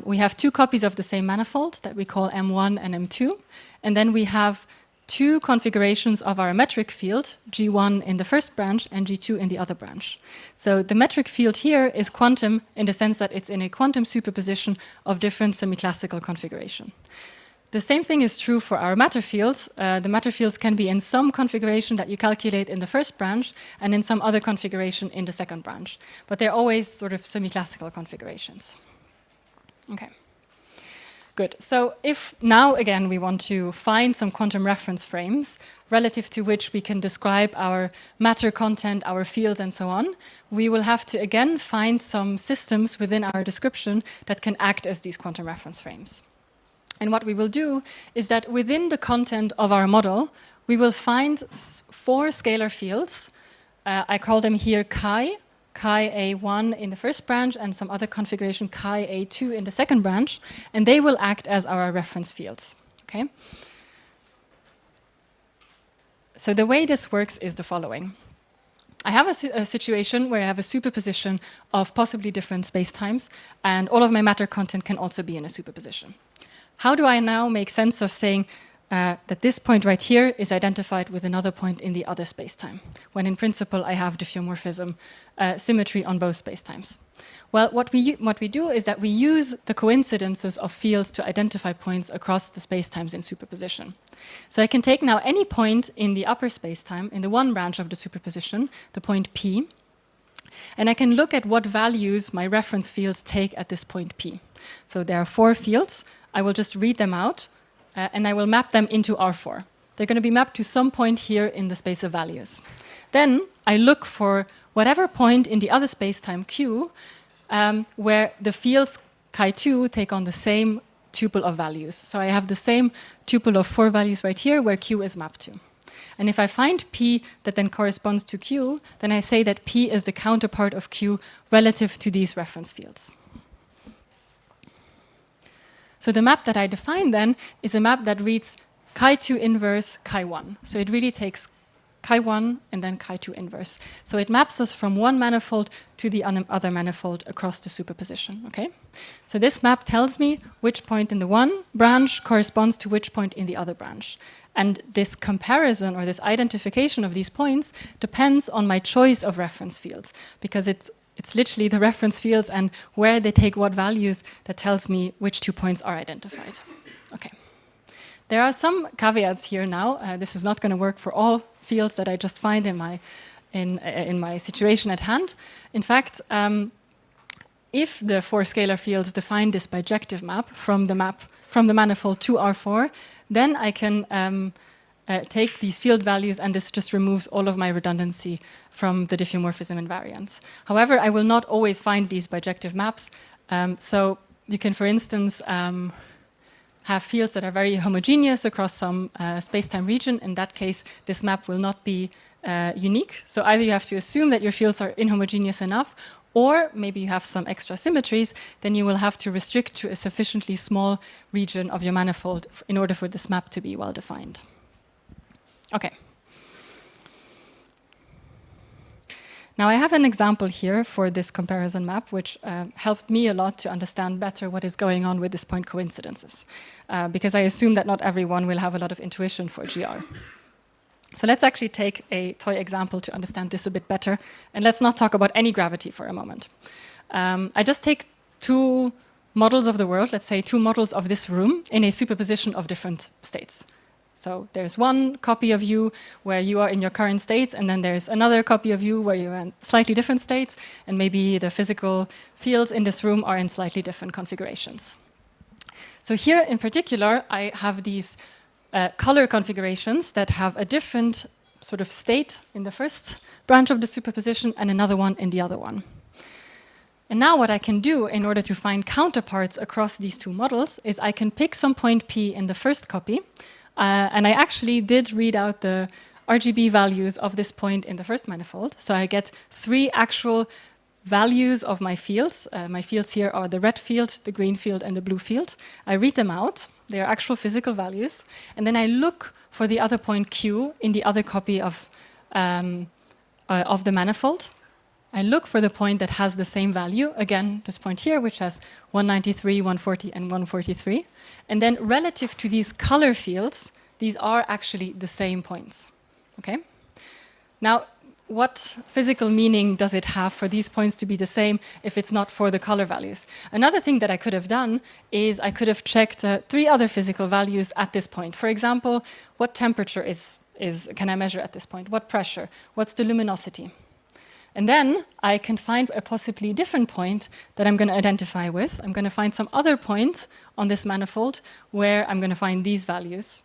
We have two copies of the same manifold that we call M1 and M2, and then we have two configurations of our metric field, G1 in the first branch and G2 in the other branch. So the metric field here is quantum in the sense that it's in a quantum superposition of different semi-classical configuration. The same thing is true for our matter fields. The matter fields can be in some configuration that you calculate in the first branch and in some other configuration in the second branch. But they're always sort of semi-classical configurations. Okay. Good. So if now, again, we want to find some quantum reference frames relative to which we can describe our matter content, our fields, and so on, we will have to, again, find some systems within our description that can act as these quantum reference frames. And what we will do is that within the content of our model, we will find 4 scalar fields. I call them here chi A1 in the first branch, and some other configuration chi A2 in the second branch, and they will act as our reference fields. Okay? So the way this works is the following. I have a situation where I have a superposition of possibly different spacetimes, and all of my matter content can also be in a superposition. How do I now make sense of saying that this point right here is identified with another point in the other spacetime, when in principle I have diffeomorphism symmetry on both spacetimes? Well, what we do is that we use the coincidences of fields to identify points across the spacetimes in superposition. So I can take now any point in the upper spacetime, in the one branch of the superposition, the point P, and I can look at what values my reference fields take at this point P. So there are 4 fields. I will just read them out, and I will map them into R4. They're going to be mapped to some point here in the space of values. Then I look for whatever point in the other spacetime Q where the fields chi2 take on the same tuple of values. So I have the same tuple of 4 values right here where Q is mapped to. And if I find P that then corresponds to Q, then I say that P is the counterpart of Q relative to these reference fields. So the map that I define then is a map that reads chi2 inverse chi1. So it really takes chi1 and then chi2 inverse. So it maps us from one manifold to the other manifold across the superposition. Okay? So this map tells me which point in the one branch corresponds to which point in the other branch. And this comparison or this identification of these points depends on my choice of reference fields, because it's literally the reference fields and where they take what values that tells me which 2 points are identified. Okay. There are some caveats here now. This is not going to work for all fields that I just find in my situation at hand. In fact, if the 4 scalar fields define this bijective map from the manifold to R4, then I can take these field values, and this just removes all of my redundancy from the diffeomorphism invariance. However, I will not always find these bijective maps. So you can, for instance, have fields that are very homogeneous across some space-time region. In that case, this map will not be unique. So either you have to assume that your fields are inhomogeneous enough, or maybe you have some extra symmetries, then you will have to restrict to a sufficiently small region of your manifold in order for this map to be well defined. Okay. Now I have an example here for this comparison map, which helped me a lot to understand better what is going on with this point coincidences, because I assume that not everyone will have a lot of intuition for GR. So let's actually take a toy example to understand this a bit better, and let's not talk about any gravity for a moment. I just take 2 models of the world, let's say 2 models of this room in a superposition of different states. So there's one copy of you where you are in your current states, and then there's another copy of you where you're in slightly different states, and maybe the physical fields in this room are in slightly different configurations. So here in particular, I have these color configurations that have a different sort of state in the first branch of the superposition and another one in the other one. And now what I can do in order to find counterparts across these 2 models is I can pick some point P in the first copy, and I actually did read out the RGB values of this point in the first manifold. So I get 3 actual values of my fields. My fields here are the red field, the green field, and the blue field. I read them out. They are actual physical values. And then I look for the other point Q in the other copy of the manifold. I look for the point that has the same value, again, this point here, which has 193, 140, and 143. And then relative to these color fields, these are actually the same points. Okay? Now, what physical meaning does it have for these points to be the same if it's not for the color values? Another thing that I could have done is I could have checked 3 other physical values at this point. For example, what temperature can I measure at this point? What pressure? What's the luminosity? And then I can find a possibly different point that I'm going to identify with. I'm going to find some other point on this manifold where I'm going to find these values.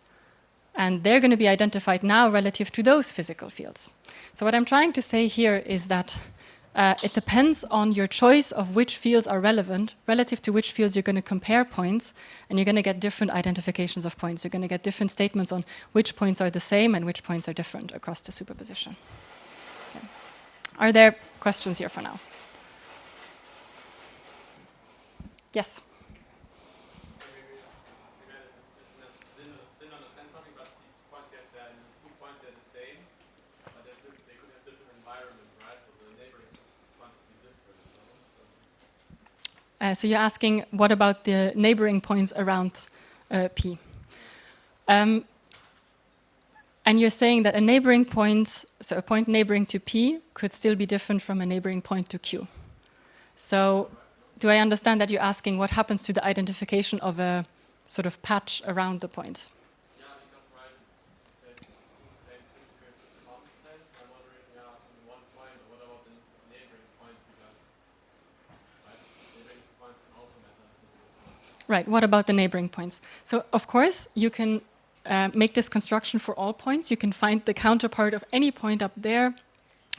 And they're going to be identified now relative to those physical fields. So what I'm trying to say here is that it depends on your choice of which fields are relevant, relative to which fields you're going to compare points, and you're going to get different identifications of points. You're going to get different statements on which points are the same and which points are different across the superposition. Okay. Are there questions here for now? Yes? Didn't understand something, but these 2 points, yes, these 2 points are the same, but they could have different environments, right? So the neighboring points would be different. So you're asking, what about the neighboring points around P? And you're saying that a neighboring point, so a point neighboring to P, could still be different from a neighboring point to Q. So do I understand that you're asking what happens to the identification of a sort of patch around the point? Yeah, because right, it's 2 same physical constants. I'm wondering, on one point, what about the neighboring points? Because right, neighboring points can also matter. Right, what about the neighboring points? So, of course, you can make this construction for all points. You can find the counterpart of any point up there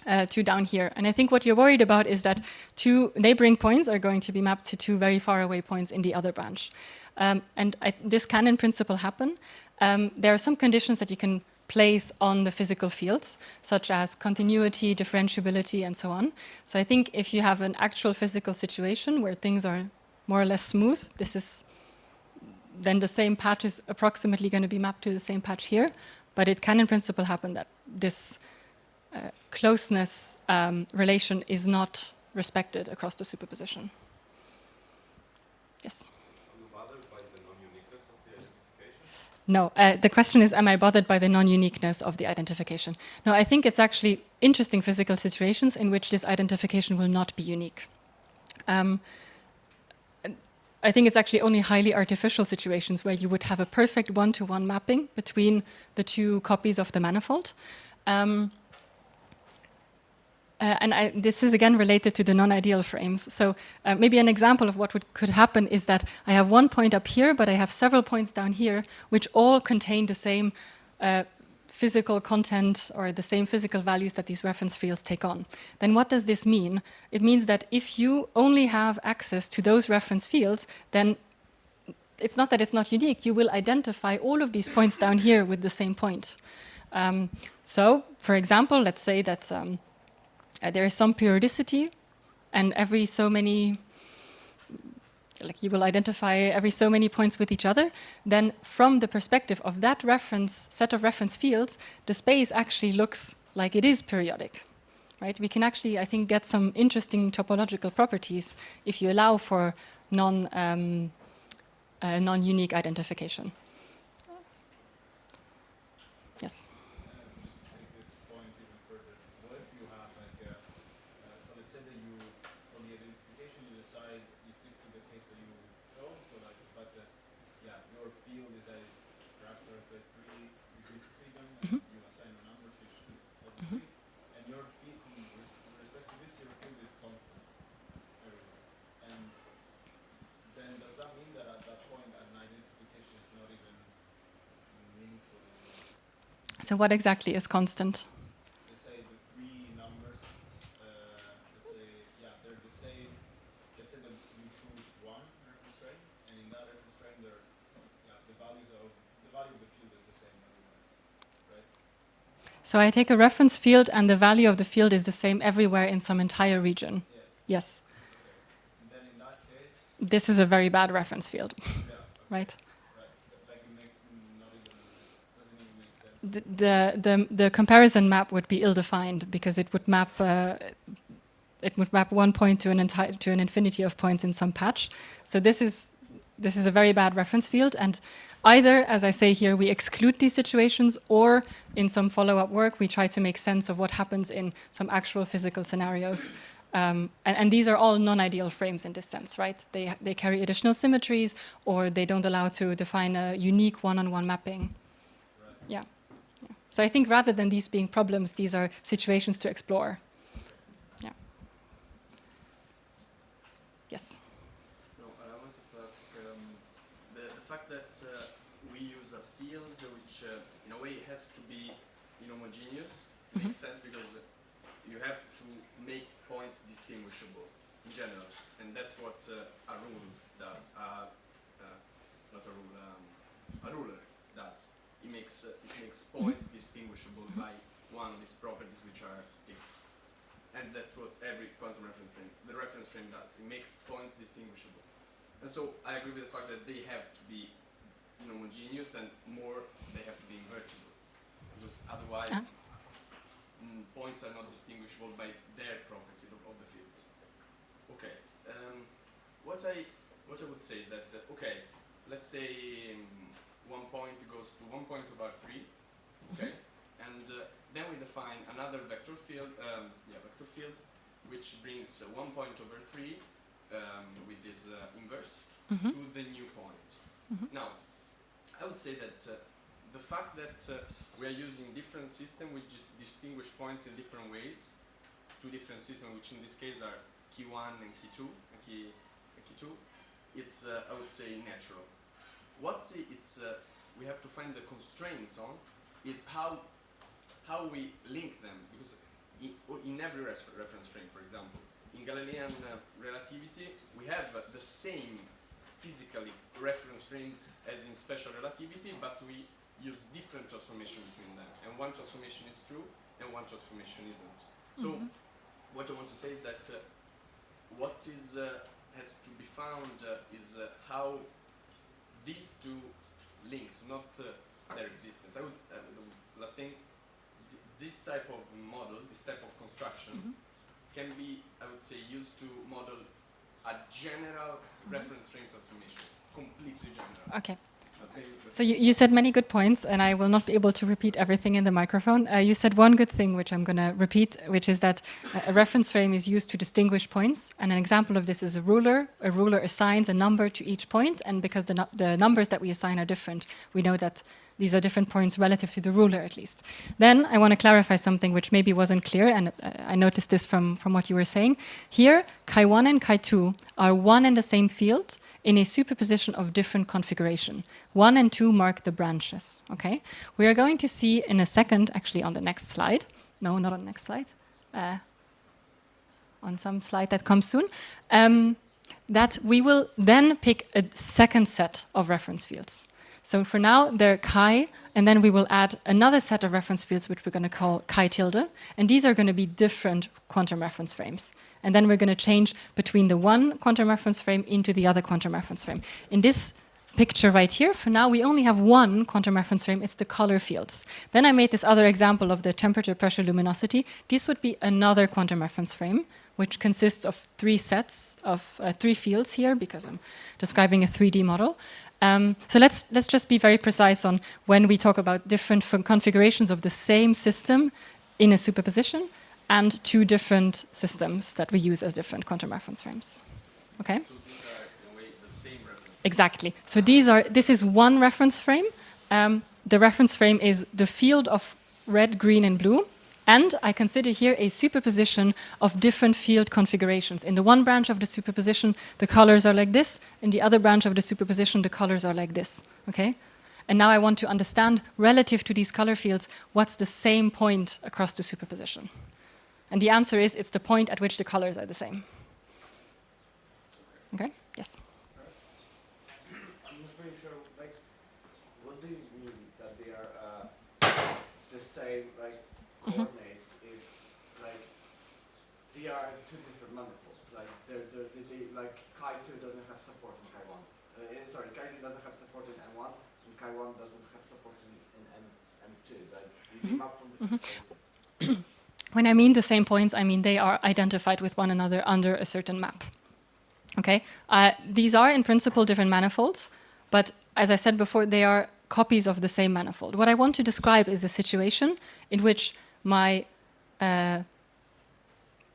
to down here. And I think what you're worried about is that 2 neighboring points are going to be mapped to 2 very far away points in the other branch. This can, in principle, happen. There are some conditions that you can place on the physical fields, such as continuity, differentiability, and so on. So I think if you have an actual physical situation where things are more or less smooth, then the same patch is approximately going to be mapped to the same patch here. But it can, in principle, happen that this closeness relation is not respected across the superposition. Yes? Are you bothered by the non-uniqueness of the identification? No, the question is, am I bothered by the non-uniqueness of the identification? No, I think it's actually interesting physical situations in which this identification will not be unique. I think it's actually only highly artificial situations where you would have a perfect one-to-one mapping between the 2 copies of the manifold. This is again related to the non-ideal frames. So maybe an example of what could happen is that I have one point up here, but I have several points down here, which all contain the same physical content or the same physical values that these reference fields take on. Then what does this mean? It means that if you only have access to those reference fields, then it's not that it's not unique. You will identify all of these points down here with the same point. So, for example, let's say that there is some periodicity, and every so many, like you will identify every so many points with each other, then from the perspective of that set of reference fields, the space actually looks like it is periodic, right? We can actually, I think, get some interesting topological properties if you allow for non-unique identification. Yes? So what exactly is constant? Let's say the 3 numbers, they're the same. Let's say that you choose one reference frame, and in that reference frame, the value of the field is the same everywhere, right? So I take a reference field, and the value of the field is the same everywhere in some entire region. Yeah. Yes. Okay. And then in that case, this is a very bad reference field, yeah, okay. right? Doesn't even make sense. The comparison map would be ill-defined because it would map one point to an infinity of points in some patch. So this is a very bad reference field, and either, as I say here, we exclude these situations, or in some follow-up work, we try to make sense of what happens in some actual physical scenarios. And these are all non-ideal frames in this sense, right? They carry additional symmetries, or they don't allow to define a unique one-on-one mapping. Right. Yeah. So I think rather than these being problems, these are situations to explore. Yeah. Yes. No, I wanted to ask the fact that we use a field which, in a way, has to be inhomogeneous. Makes sense because you have to make points distinguishable in general, and that's what a rule does. Not a rule, a ruler does. It makes points distinguishable by one of these properties which are ticks. And that's what every quantum reference frame, the reference frame does. It makes points distinguishable. And so I agree with the fact that they have to be homogeneous, and more they have to be invertible. Because otherwise points are not distinguishable by their property of the fields. Okay. What I would say is that okay, let's say 1 point goes to 1 point of R3, okay, and then we define another vector field, which brings 1 point over 3 with this inverse to the new point. Now, I would say that the fact that we are using different systems which just distinguish points in different ways, two different systems, which in this case are key 1 and key 2, it's I would say natural. What it's we have to find the constraint on is how we link them, because in every reference frame, for example, in Galilean relativity, we have the same physically reference frames as in special relativity, but we use different transformation between them, and one transformation is true and one transformation isn't. So what I want to say is that what is has to be found is how these two links, not their existence. I would the last thing, this type of model, this type of construction, can be, I would say, used to model a general reference frame transformation, completely general. Okay. So you said many good points, and I will not be able to repeat everything in the microphone. You said one good thing, which I'm going to repeat, which is that a reference frame is used to distinguish points. And an example of this is a ruler. A ruler assigns a number to each point, and because the numbers that we assign are different, we know that these are different points relative to the ruler, at least. Then I want to clarify something which maybe wasn't clear, and I noticed this from what you were saying. Here, chi1 and chi2 are one and the same field in a superposition of different configuration. 1 and 2 mark the branches, okay? We are going to see in a second, actually on the next slide. No, not on the next slide. On some slide that comes soon. That we will then pick a second set of reference fields. So for now, they're chi, and then we will add another set of reference fields, which we're going to call chi tilde, and these are going to be different quantum reference frames. And then we're going to change between the one quantum reference frame into the other quantum reference frame. In this picture right here, for now, we only have one quantum reference frame. It's the color fields. Then I made this other example of the temperature, pressure, luminosity. This would be another quantum reference frame, which consists of 3 sets of 3 fields here, because I'm describing a 3D model. So let's just be very precise on when we talk about different configurations of the same system in a superposition and 2 different systems that we use as different quantum reference frames. Okay? So these are, in a way, the same reference frame. Exactly. So this is one reference frame. The reference frame is the field of red, green, and blue. And I consider here a superposition of different field configurations. In the one branch of the superposition, the colors are like this. In the other branch of the superposition, the colors are like this. Okay? And now I want to understand, relative to these color fields, what's the same point across the superposition. And the answer is, it's the point at which the colors are the same. Okay? Yes? I'm not really sure, like, what do you mean that they are the same, like, coordinates if, like, they are 2 different manifolds? Like, like, chi2 doesn't have support in chi1. Sorry, chi2 doesn't have support in m1, and chi1 doesn't have support in m2. Like, they map from different spaces. When I mean the same points, I mean they are identified with one another under a certain map. Okay? These are, in principle, different manifolds, but as I said before, they are copies of the same manifold. What I want to describe is a situation in which my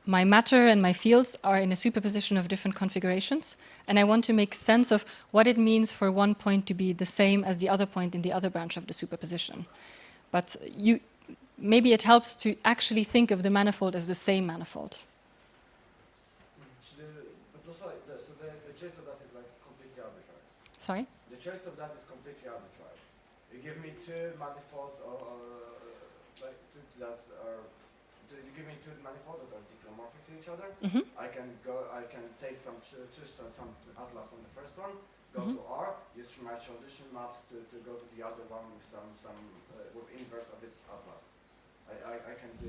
matter and my fields are in a superposition of different configurations, and I want to make sense of what it means for one point to be the same as the other point in the other branch of the superposition. But maybe it helps to actually think of the manifold as the same manifold. But also, so the choice of that is like completely arbitrary. Sorry? The choice of that is completely arbitrary. You give me two manifolds, like you give me two manifolds that are diffeomorphic to each other. I can take choose some atlas on the first one, go to R, use my transition maps to go to the other one with with inverse of its atlas. I can do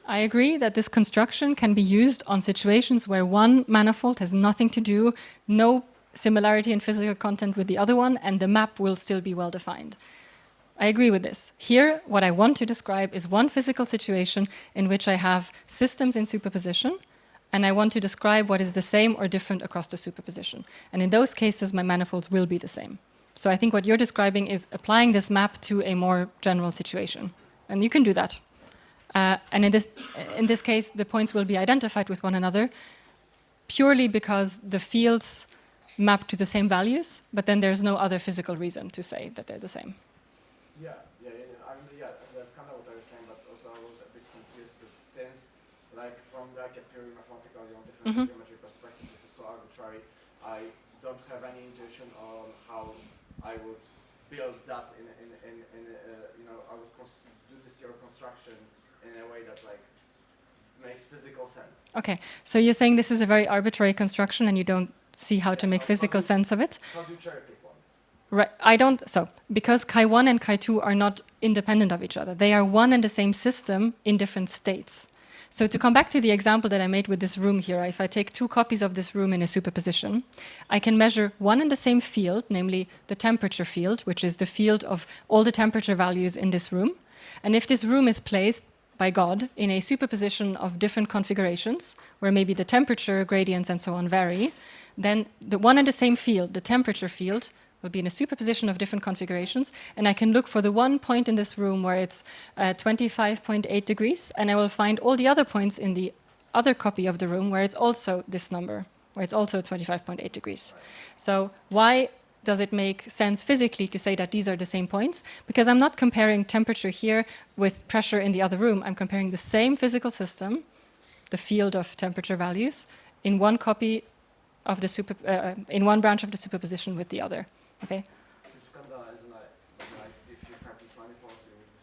I agree that this construction can be used on situations where one manifold has nothing to do, no similarity in physical content with the other one, and the map will still be well defined. I agree with this. Here, what I want to describe is one physical situation in which I have systems in superposition, and I want to describe what is the same or different across the superposition. And in those cases, my manifolds will be the same. So I think what you're describing is applying this map to a more general situation. And you can do that. And in this case, the points will be identified with one another purely because the fields map to the same values, but then there's no other physical reason to say that they're the same. Yeah, that's kind of what I was saying, but also I was a bit confused because since, like, from like a pure mathematical differential geometry perspective, this is so arbitrary, I don't have any intuition on how I would build that I would do this your construction in a way that like makes physical sense. Okay, so you're saying this is a very arbitrary construction and you don't see how to make physical sense of it? How do you cherry pick one? Right, because chi1 and chi2 are not independent of each other. They are one and the same system in different states. So to come back to the example that I made with this room here, if I take two copies of this room in a superposition, I can measure one and the same field, namely the temperature field, which is the field of all the temperature values in this room. And if this room is placed by God in a superposition of different configurations, where maybe the temperature gradients and so on vary, then the one and the same field, the temperature field, will be in a superposition of different configurations, and I can look for the one point in this room where it's 25.8 degrees, and I will find all the other points in the other copy of the room where it's also this number, where it's also 25.8 degrees. So why does it make sense physically to say that these are the same points? Because I'm not comparing temperature here with pressure in the other room. I'm comparing the same physical system, the field of temperature values, in one copy of the in one branch of the superposition with the other. Okay. It's kind of like if you have these manifolds,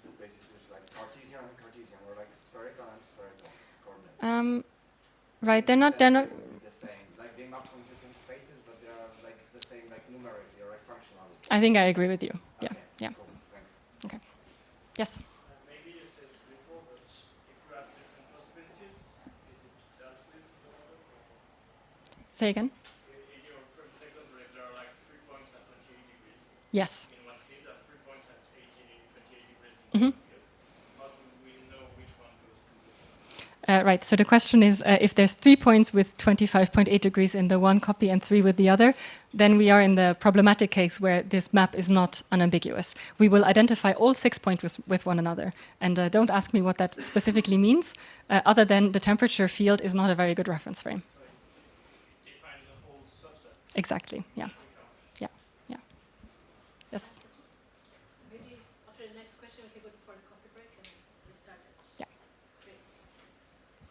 you basically just like Cartesian and Cartesian, or like spherical and spherical coordinates. Right. They're not. The same. Like they map from different spaces, but they are like the same, like numerically or like functionally. I think I agree with you. Yeah. Okay, Yeah. Cool. Thanks. Okay. Yes. Maybe you said before, but if you have different possibilities, is it dealt with in the model? Say again. In your first example, if there are like 3 points at 28 degrees Yes. in one field and 3 points at 28 degrees in one field, how do we know which one goes to which one? Right. So the question is, if there's 3 points with 25.8 degrees in the one copy and 3 with the other, then we are in the problematic case where this map is not unambiguous. We will identify all 6 points with one another. And don't ask me what that specifically means, other than the temperature field is not a very good reference frame. So it defines the whole subset. Exactly. Yeah. Yeah. Yeah. Yes. Maybe after the next question, we can go for the coffee break and restart it. Yeah. Great.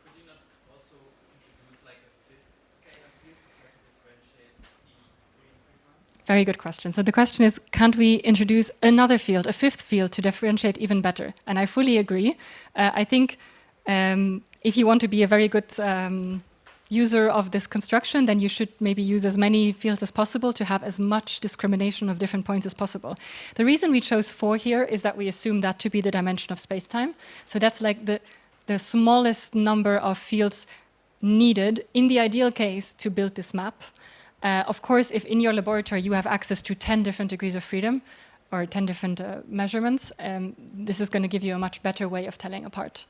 Could you not also introduce like a fifth scalar field to try to differentiate these three points? Very good question. So the question is, can't we introduce another field, a fifth field, to differentiate even better? And I fully agree. I think if you want to be a very good user of this construction, then you should maybe use as many fields as possible to have as much discrimination of different points as possible. The reason we chose 4 here is that we assume that to be the dimension of space-time. So that's like the smallest number of fields needed in the ideal case to build this map. Of course, if in your laboratory you have access to 10 different degrees of freedom or 10 different measurements, this is going to give you a much better way of telling apart.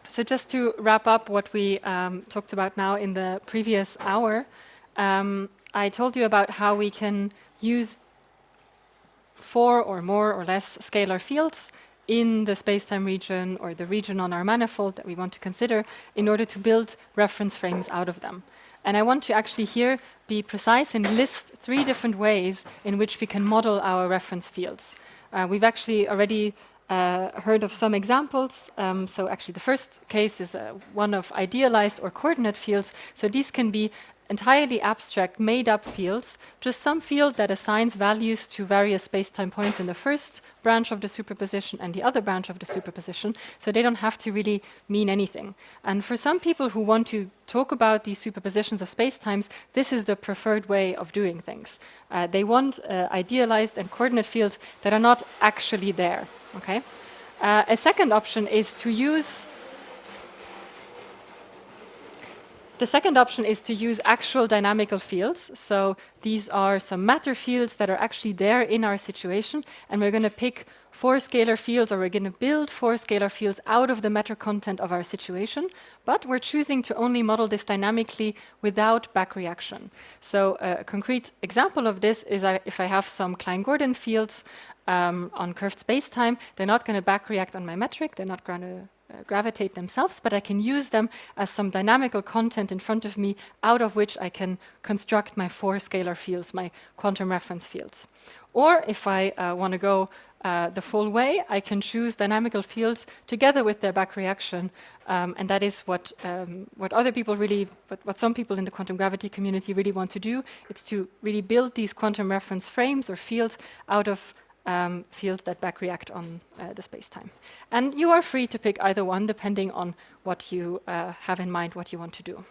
So just to wrap up what we talked about now in the previous hour, I told you about how we can use 4 or more or less scalar fields in the space-time region or the region on our manifold that we want to consider in order to build reference frames out of them. And I want to actually here be precise and list 3 different ways in which we can model our reference fields. We've actually already heard of some examples. So actually the first case is one of idealized or coordinate fields. So these can be entirely abstract, made-up fields, just some field that assigns values to various space-time points in the first branch of the superposition and the other branch of the superposition, so they don't have to really mean anything. And for some people who want to talk about these superpositions of space-times, this is the preferred way of doing things. They want idealized and coordinate fields that are not actually there. Okay? A second option is to use actual dynamical fields. So these are some matter fields that are actually there in our situation, and we're going to pick 4 scalar fields, or we're going to build 4 scalar fields out of the matter content of our situation, but we're choosing to only model this dynamically without back reaction. So a concrete example of this is if I have some Klein-Gordon fields on curved spacetime, they're not going to back react on my metric, they're not going to gravitate themselves, but I can use them as some dynamical content in front of me out of which I can construct my 4 scalar fields, my quantum reference fields. Or if I want to go the full way, I can choose dynamical fields together with their back reaction, and that is what other people really, what some people in the quantum gravity community really want to do. It's to really build these quantum reference frames or fields out of fields that back react on the space-time. And you are free to pick either one depending on what you have in mind, what you want to do.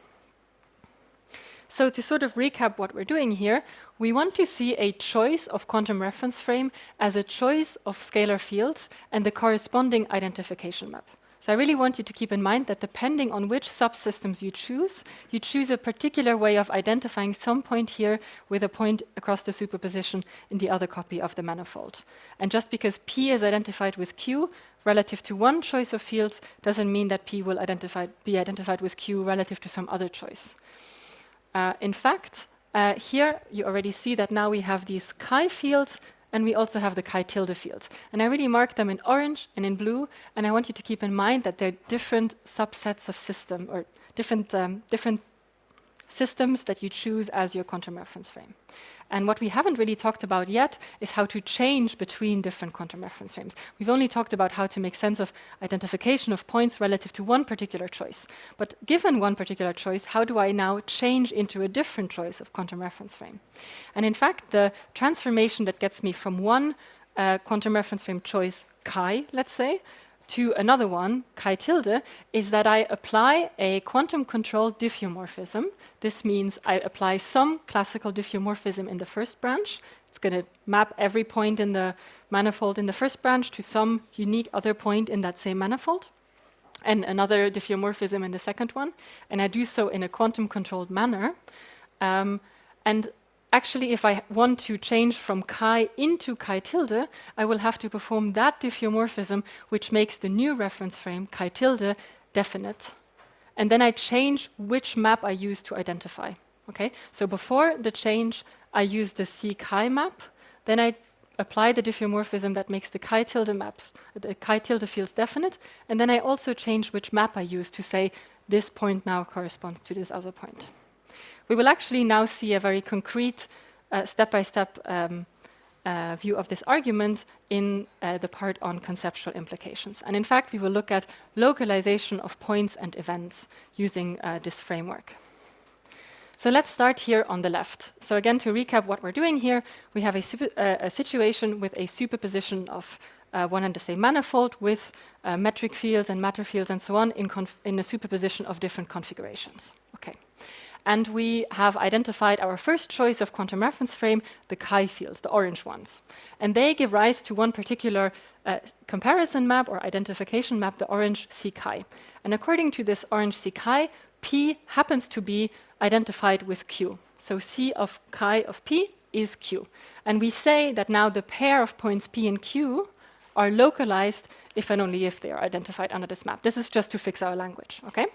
So to sort of recap what we're doing here, we want to see a choice of quantum reference frame as a choice of scalar fields and the corresponding identification map. So I really want you to keep in mind that depending on which subsystems you choose a particular way of identifying some point here with a point across the superposition in the other copy of the manifold. And just because P is identified with Q relative to one choice of fields doesn't mean that P will be identified with Q relative to some other choice. In fact, here you already see that now we have these chi fields, and we also have the chi tilde fields. And I really marked them in orange and in blue, and I want you to keep in mind that they're different subsets of system, or different systems that you choose as your quantum reference frame. And what we haven't really talked about yet is how to change between different quantum reference frames. We've only talked about how to make sense of identification of points relative to one particular choice. But given one particular choice, how do I now change into a different choice of quantum reference frame? And in fact, the transformation that gets me from one quantum reference frame choice, chi, let's say, to another one, chi tilde, is that I apply a quantum-controlled diffeomorphism. This means I apply some classical diffeomorphism in the first branch. It's going to map every point in the manifold in the first branch to some unique other point in that same manifold, and another diffeomorphism in the second one. And I do so in a quantum-controlled manner. And actually, if I want to change from chi into chi tilde, I will have to perform that diffeomorphism, which makes the new reference frame, chi tilde, definite. And then I change which map I use to identify. Okay? So before the change, I use the C chi map. Then I apply the diffeomorphism that makes the chi tilde fields definite. And then I also change which map I use to say this point now corresponds to this other point. We will actually now see a very concrete step-by-step view of this argument in the part on conceptual implications. And in fact, we will look at localization of points and events using this framework. So let's start here on the left. So again, to recap what we're doing here, we have a situation with a superposition of one and the same manifold with metric fields and matter fields and so on in a superposition of different configurations. Okay. And we have identified our first choice of quantum reference frame, the chi fields, the orange ones. And they give rise to one particular comparison map or identification map, the orange C chi. And according to this orange C chi, P happens to be identified with Q. So C of chi of P is Q. And we say that now the pair of points P and Q are localized if and only if they are identified under this map. This is just to fix our language, okay?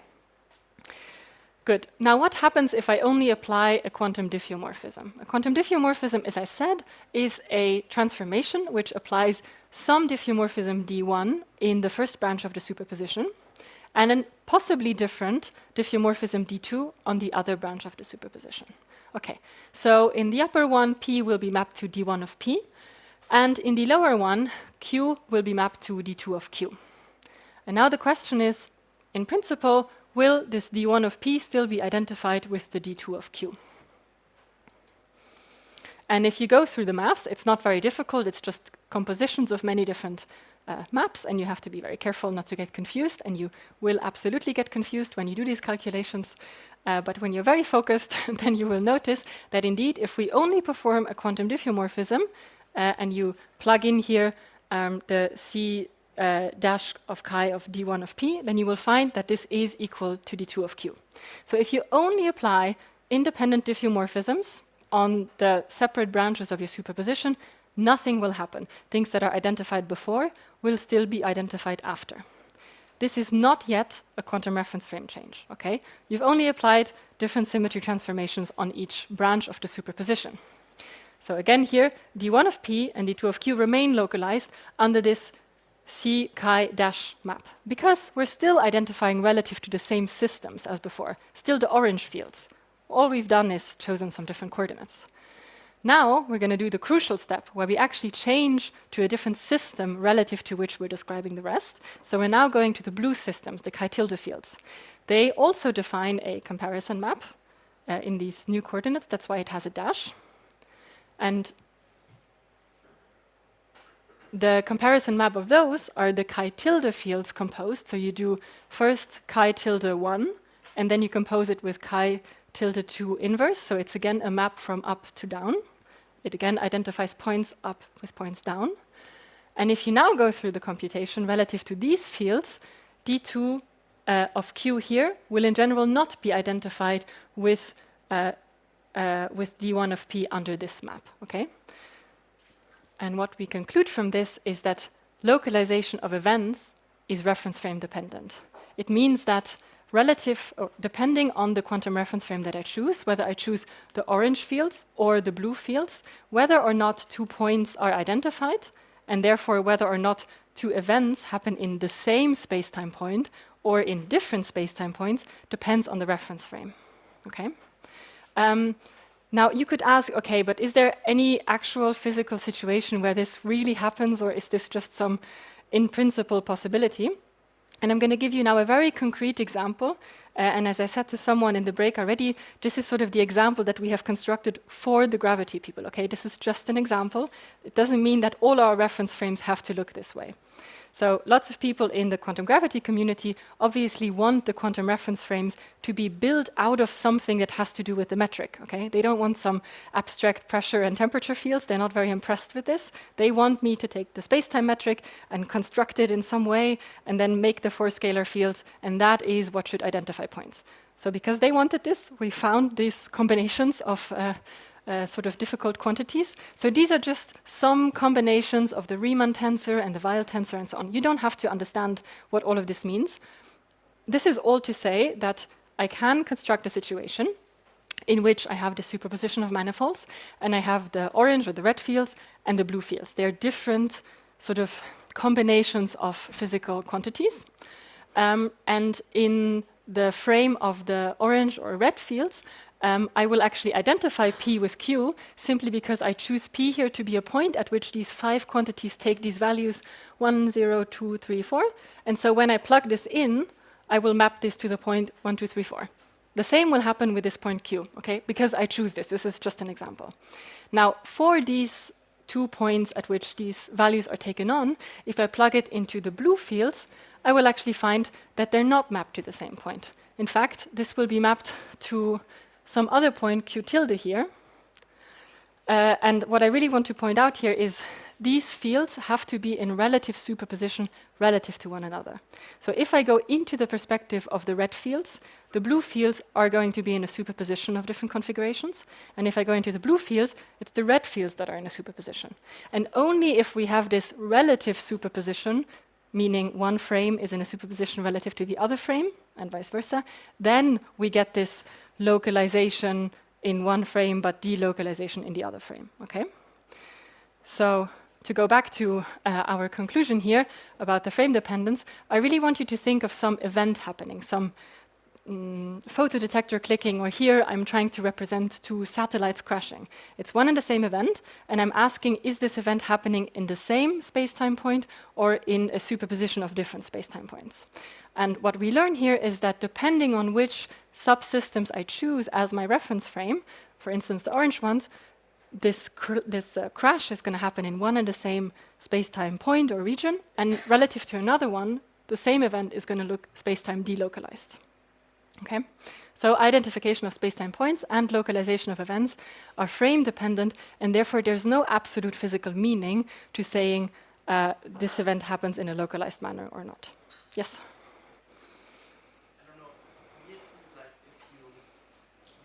Good. Now, what happens if I only apply a quantum diffeomorphism? A quantum diffeomorphism, as I said, is a transformation which applies some diffeomorphism D1 in the first branch of the superposition, and a possibly different diffeomorphism D2 on the other branch of the superposition. Okay, so in the upper one, P will be mapped to D1 of P, and in the lower one, Q will be mapped to D2 of Q. And now the question is, in principle, will this D1 of P still be identified with the D2 of Q? And if you go through the maths, it's not very difficult. It's just compositions of many different maps, and you have to be very careful not to get confused, and you will absolutely get confused when you do these calculations. But when you're very focused, then you will notice that indeed, if we only perform a quantum diffeomorphism, and you plug in here the C dash of chi of D1 of P, then you will find that this is equal to D2 of Q. So if you only apply independent diffeomorphisms on the separate branches of your superposition, nothing will happen. Things that are identified before will still be identified after. This is not yet a quantum reference frame change, okay? You've only applied different symmetry transformations on each branch of the superposition. So again here, D1 of P and D2 of Q remain localized under this C chi dash map, because we're still identifying relative to the same systems as before, still the orange fields. All we've done is chosen some different coordinates. Now we're going to do the crucial step where we actually change to a different system relative to which we're describing the rest. So we're now going to the blue systems, the chi tilde fields. They also define a comparison map in these new coordinates. That's why it has a dash. And the comparison map of those are the chi tilde fields composed. So you do first chi tilde 1, and then you compose it with chi tilde 2 inverse. So it's again a map from up to down. It again identifies points up with points down. And if you now go through the computation relative to these fields, D2 of Q here will in general not be identified with D1 of P under this map, okay? And what we conclude from this is that localization of events is reference frame dependent. It means that depending on the quantum reference frame that I choose, whether I choose the orange fields or the blue fields, whether or not 2 points are identified, and therefore whether or not 2 events happen in the same space-time point or in different space-time points, depends on the reference frame, okay? Now, you could ask, okay, but is there any actual physical situation where this really happens, or is this just some in-principle possibility? And I'm going to give you now a very concrete example. And as I said to someone in the break already, this is sort of the example that we have constructed for the gravity people, okay? This is just an example. It doesn't mean that all our reference frames have to look this way. So lots of people in the quantum gravity community obviously want the quantum reference frames to be built out of something that has to do with the metric, okay? They don't want some abstract pressure and temperature fields. They're not very impressed with this. They want me to take the space-time metric and construct it in some way and then make the 4 scalar fields, and that is what should identify points. So because they wanted this, we found these combinations of sort of difficult quantities. So these are just some combinations of the Riemann tensor and the Weil tensor and so on. You don't have to understand what all of this means. This is all to say that I can construct a situation in which I have the superposition of manifolds, and I have the orange or the red fields and the blue fields. They're different sort of combinations of physical quantities. And in the frame of the orange or red fields, I will actually identify P with Q simply because I choose P here to be a point at which these 5 quantities take these values 1, 0, 2, 3, 4. And so when I plug this in, I will map this to the point 1, 2, 3, 4. The same will happen with this point Q, okay? Because I choose this. This is just an example. Now, for these 2 points at which these values are taken on, if I plug it into the blue fields, I will actually find that they're not mapped to the same point. In fact, this will be mapped to some other point, Q tilde here. And what I really want to point out here is these fields have to be in relative superposition relative to one another. So if I go into the perspective of the red fields, the blue fields are going to be in a superposition of different configurations. And if I go into the blue fields, it's the red fields that are in a superposition. And only if we have this relative superposition, meaning one frame is in a superposition relative to the other frame, and vice versa, then we get this localization in one frame but delocalization in the other frame, okay? So to go back to our conclusion here about the frame dependence, I really want you to think of some event happening, some photodetector clicking, or here I'm trying to represent two satellites crashing. It's one and the same event, and I'm asking, is this event happening in the same space-time point or in a superposition of different space-time points? And what we learn here is that depending on which subsystems I choose as my reference frame, for instance the orange ones, this crash is going to happen in one and the same space-time point or region, and relative to another one, the same event is going to look space-time delocalized. Okay, so identification of space-time points and localization of events are frame-dependent, and therefore there's no absolute physical meaning to saying this event happens in a localized manner or not. Yes? I don't know. For me, it feels like if you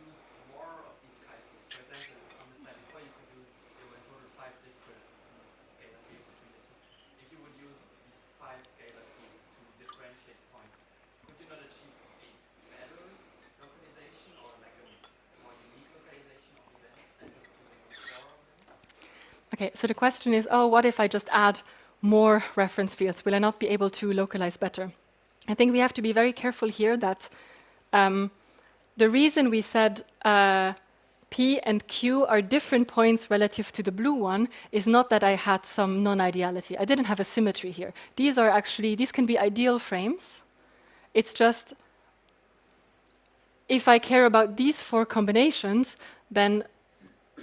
use more of these calculus, for example, on the slide before, you could use, there were in total 5 different scalar fields between the two. If you would use these 5 scalar fields to differentiate points, could you not achieve a better localization or like a more unique localization of events than just using 4 of them? Okay, so the question is, oh, what if I just add more reference fields? Will I not be able to localize better? I think we have to be very careful here that the reason we said P and Q are different points relative to the blue one is not that I had some non-ideality. I didn't have a symmetry here. These can be ideal frames. It's just, if I care about these 4 combinations, then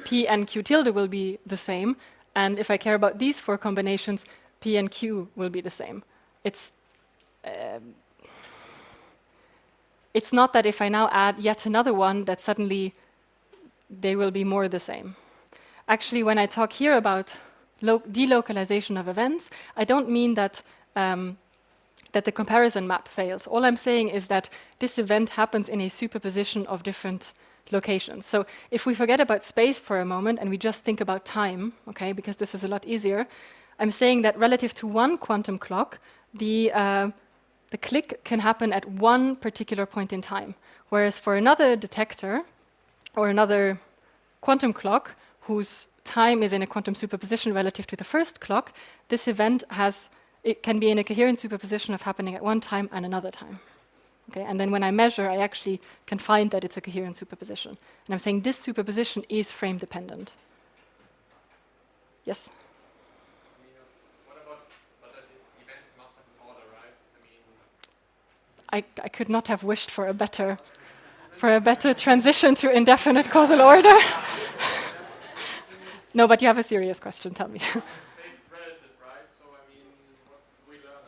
P and Q tilde will be the same. And if I care about these 4 combinations, P and Q will be the same. It's not that if I now add yet another one, that suddenly they will be more the same. Actually, when I talk here about delocalization of events, I don't mean that that the comparison map fails. All I'm saying is that this event happens in a superposition of different locations. So if we forget about space for a moment and we just think about time, okay, because this is a lot easier, I'm saying that relative to one quantum clock, the click can happen at one particular point in time, whereas for another detector or another quantum clock whose time is in a quantum superposition relative to the first clock, this event can be in a coherent superposition of happening at one time and another time. Okay, and then when I measure, I actually can find that it's a coherent superposition. And I'm saying this superposition is frame dependent. Yes? What about, but the events must have an order, right? I could not have wished for a better transition to indefinite causal order. No, but you have a serious question, tell me. Space is relative, right? So, what we learn,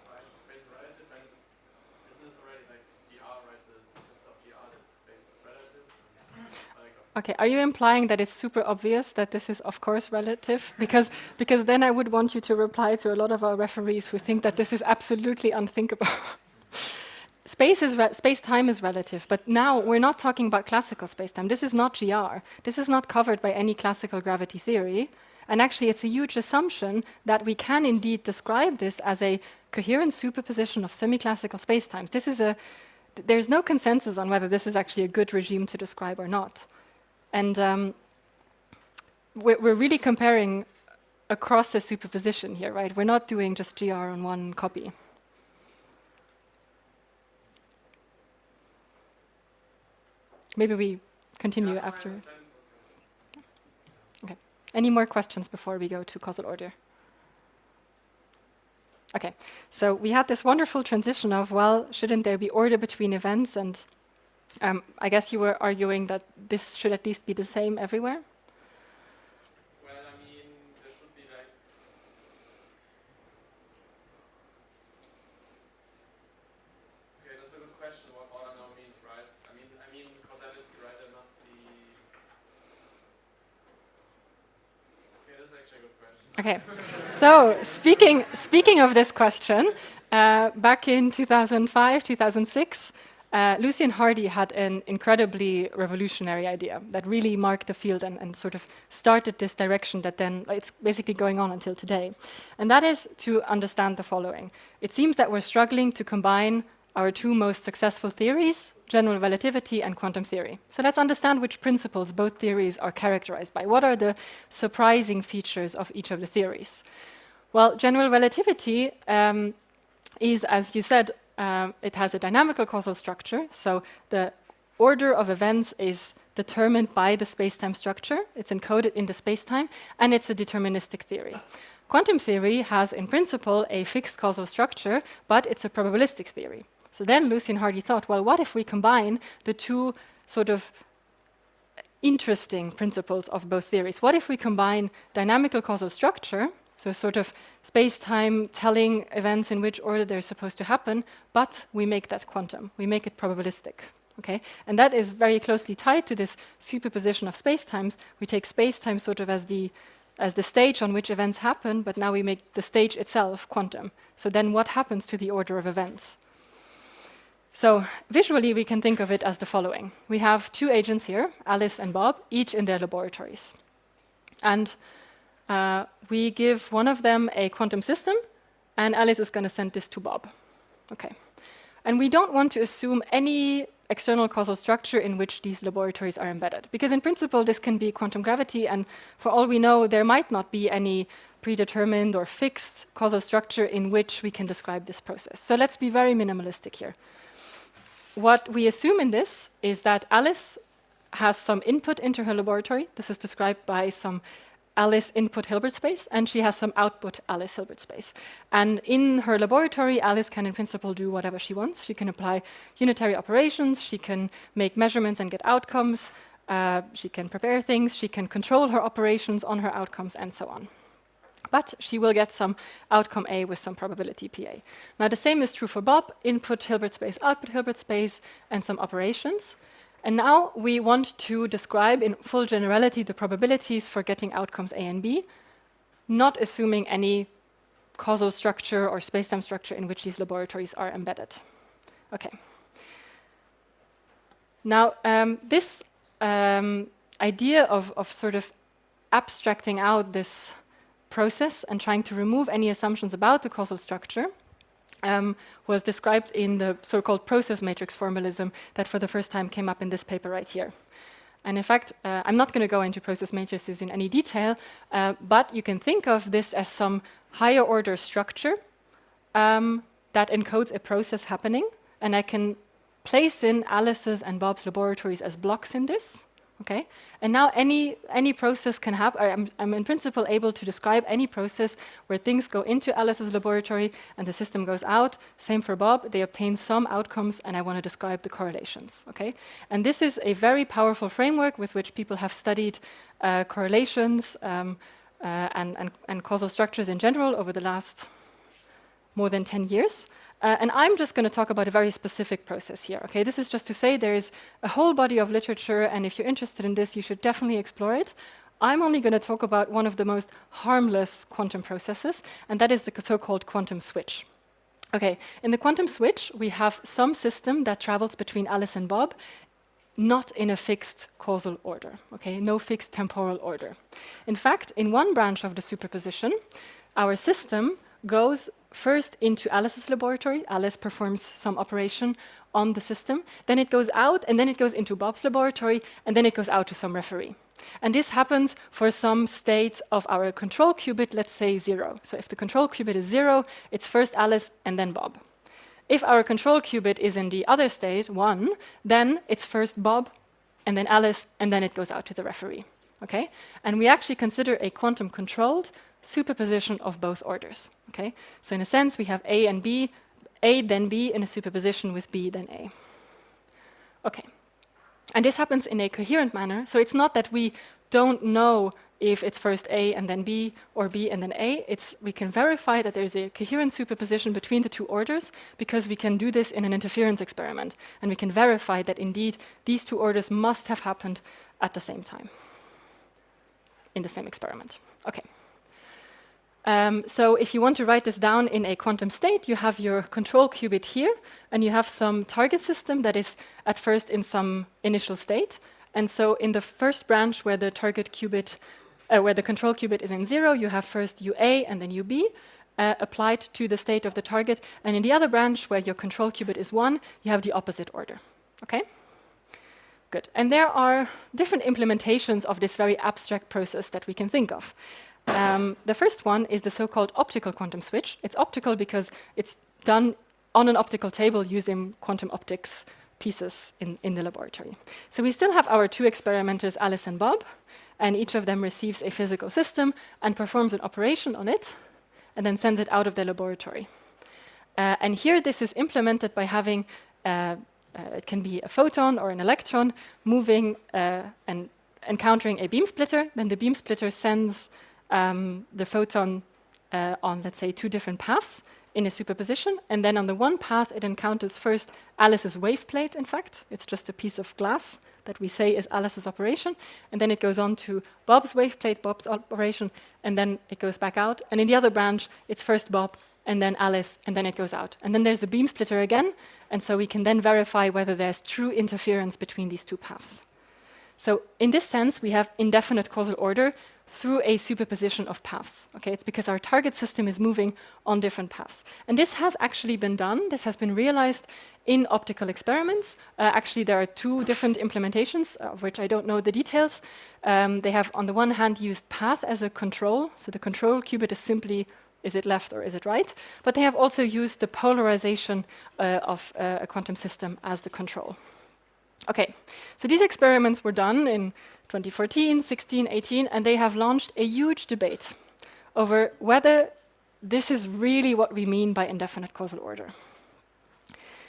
right? Space is relative, and isn't this already like GR, right? The list of GR, that space is relative? Okay, are you implying that it's super obvious that this is of course relative? Because then I would want you to reply to a lot of our referees who think that this is absolutely unthinkable. Space-time is relative, but now we're not talking about classical space-time. This is not GR. This is not covered by any classical gravity theory. And actually, it's a huge assumption that we can indeed describe this as a coherent superposition of semi-classical space-times. There's no consensus on whether this is actually a good regime to describe or not. And we're really comparing across a superposition here, right? We're not doing just GR on one copy. Maybe we continue after. Okay. Any more questions before we go to causal order? Okay. So we had this wonderful transition of, well, shouldn't there be order between events? And I guess you were arguing that this should at least be the same everywhere? Well, there should be like... Okay, that's a good question, what order now means, right? Causality, right? There must be... Okay, that's actually a good question. Okay. So speaking of this question, back in 2005, 2006, Lucien Hardy had an incredibly revolutionary idea that really marked the field and sort of started this direction that then it's basically going on until today. And that is to understand the following. It seems that we're struggling to combine our two most successful theories, general relativity and quantum theory. So let's understand which principles both theories are characterized by. What are the surprising features of each of the theories? Well, general relativity is, as you said, it has a dynamical causal structure. So the order of events is determined by the space-time structure. It's encoded in the space-time, and it's a deterministic theory. Quantum theory has, in principle, a fixed causal structure, but it's a probabilistic theory. So then Lucian Hardy thought, well, what if we combine the two sort of interesting principles of both theories? What if we combine dynamical causal structure, so sort of space-time telling events in which order they're supposed to happen, but we make that quantum, we make it probabilistic. Okay? And that is very closely tied to this superposition of spacetimes. We take spacetime sort of as the stage on which events happen, but now we make the stage itself quantum. So then what happens to the order of events? So visually, we can think of it as the following. We have two agents here, Alice and Bob, each in their laboratories. And we give one of them a quantum system, and Alice is going to send this to Bob. Okay. And we don't want to assume any external causal structure in which these laboratories are embedded. Because in principle, this can be quantum gravity, and for all we know, there might not be any predetermined or fixed causal structure in which we can describe this process. So let's be very minimalistic here. What we assume in this is that Alice has some input into her laboratory. This is described by some Alice input Hilbert space, and she has some output Alice Hilbert space. And in her laboratory, Alice can in principle do whatever she wants. She can apply unitary operations, she can make measurements and get outcomes, she can prepare things, she can control her operations on her outcomes, and so on. But she will get some outcome A with some probability PA. Now the same is true for Bob, input Hilbert space, output Hilbert space, and some operations. And now we want to describe in full generality the probabilities for getting outcomes A and B, not assuming any causal structure or space-time structure in which these laboratories are embedded. Okay. Now, this idea of sort of abstracting out this process and trying to remove any assumptions about the causal structure was described in the so-called process matrix formalism that for the first time came up in this paper right here. And in fact, I'm not going to go into process matrices in any detail, but you can think of this as some higher order structure that encodes a process happening, and I can place in Alice's and Bob's laboratories as blocks in this. Okay, and now any process can happen. I'm in principle able to describe any process where things go into Alice's laboratory and the system goes out. Same for Bob. They obtain some outcomes, and I want to describe the correlations. Okay, and this is a very powerful framework with which people have studied correlations and causal structures in general over the last more than 10 years. And I'm just going to talk about a very specific process here. Okay, this is just to say there is a whole body of literature, and if you're interested in this, you should definitely explore it. I'm only going to talk about one of the most harmless quantum processes, and that is the so-called quantum switch. Okay, in the quantum switch, we have some system that travels between Alice and Bob, not in a fixed causal order. Okay, no fixed temporal order. In fact, in one branch of the superposition, our system goes first into Alice's laboratory. Alice performs some operation on the system. Then it goes out, and then it goes into Bob's laboratory, and then it goes out to some referee. And this happens for some state of our control qubit, let's say 0. So if the control qubit is 0, it's first Alice and then Bob. If our control qubit is in the other state, 1, then it's first Bob, and then Alice, and then it goes out to the referee. Okay? And we actually consider a quantum-controlled superposition of both orders. Okay? So in a sense, we have A and B, A then B in a superposition with B then A. Okay. And this happens in a coherent manner. So it's not that we don't know if it's first A and then B or B and then A. We can verify that there's a coherent superposition between the two orders because we can do this in an interference experiment. And we can verify that indeed these two orders must have happened at the same time in the same experiment. Okay. So if you want to write this down in a quantum state, you have your control qubit here, and you have some target system that is at first in some initial state. And so in the first branch where the target qubit, where the control qubit is in 0, you have first UA and then UB. applied to the state of the target. And in the other branch, where your control qubit is 1, you have the opposite order. Okay? Good. And there are different implementations of this very abstract process that we can think of. The first one is the so-called optical quantum switch. It's optical because it's done on an optical table using quantum optics pieces in the laboratory. So we still have our 2 experimenters, Alice and Bob, and each of them receives a physical system and performs an operation on it, and then sends it out of the laboratory. And here this is implemented by having, it can be a photon or an electron moving and encountering a beam splitter. Then the beam splitter sends the photon on, let's say, 2 different paths in a superposition. And then on the one path, it encounters first Alice's wave plate, in fact. It's just a piece of glass that we say is Alice's operation. And then it goes on to Bob's wave plate, Bob's operation, and then it goes back out. And in the other branch, it's first Bob, and then Alice, and then it goes out. And then there's a beam splitter again, and so we can then verify whether there's true interference between these 2 paths. So in this sense, we have indefinite causal order through a superposition of paths. Okay, it's because our target system is moving on different paths. And this has actually been done. This has been realized in optical experiments. Actually, there are 2 different implementations, of which I don't know the details. They have, on the one hand, used path as a control. So the control qubit is simply, is it left or is it right? But they have also used the polarization of a quantum system as the control. Okay, so these experiments were done in 2014, 16, 18, and they have launched a huge debate over whether this is really what we mean by indefinite causal order.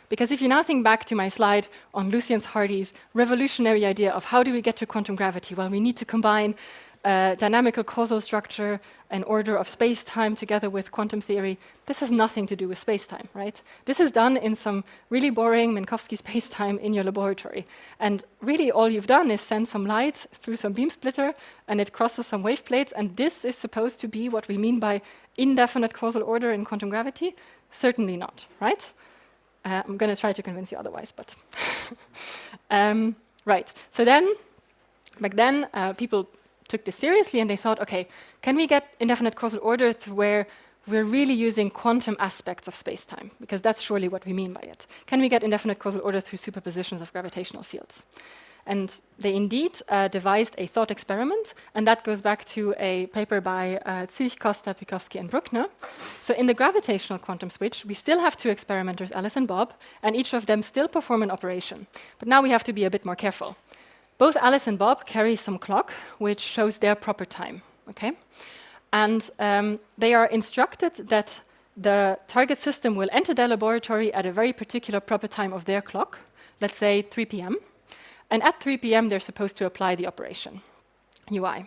Because if you now think back to my slide on Lucian Hardy's revolutionary idea of how do we get to quantum gravity, well, we need to combine dynamical causal structure and order of space-time together with quantum theory. This has nothing to do with space-time, right? This is done in some really boring Minkowski space-time in your laboratory. And really all you've done is send some light through some beam splitter and it crosses some wave plates, and this is supposed to be what we mean by indefinite causal order in quantum gravity? Certainly not, right? I'm going to try to convince you otherwise, but... right, so then, back then, people took this seriously and they thought, okay, can we get indefinite causal order to where we're really using quantum aspects of space-time? Because that's surely what we mean by it. Can we get indefinite causal order through superpositions of gravitational fields? And they indeed devised a thought experiment, and that goes back to a paper by Zurich, Costa, Pikowski, and Bruckner. So in the gravitational quantum switch, we still have 2 experimenters, Alice and Bob, and each of them still perform an operation. But now we have to be a bit more careful. Both Alice and Bob carry some clock, which shows their proper time, okay? And they are instructed that the target system will enter their laboratory at a very particular proper time of their clock, let's say 3 p.m., and at 3 p.m. they're supposed to apply the operation, UI.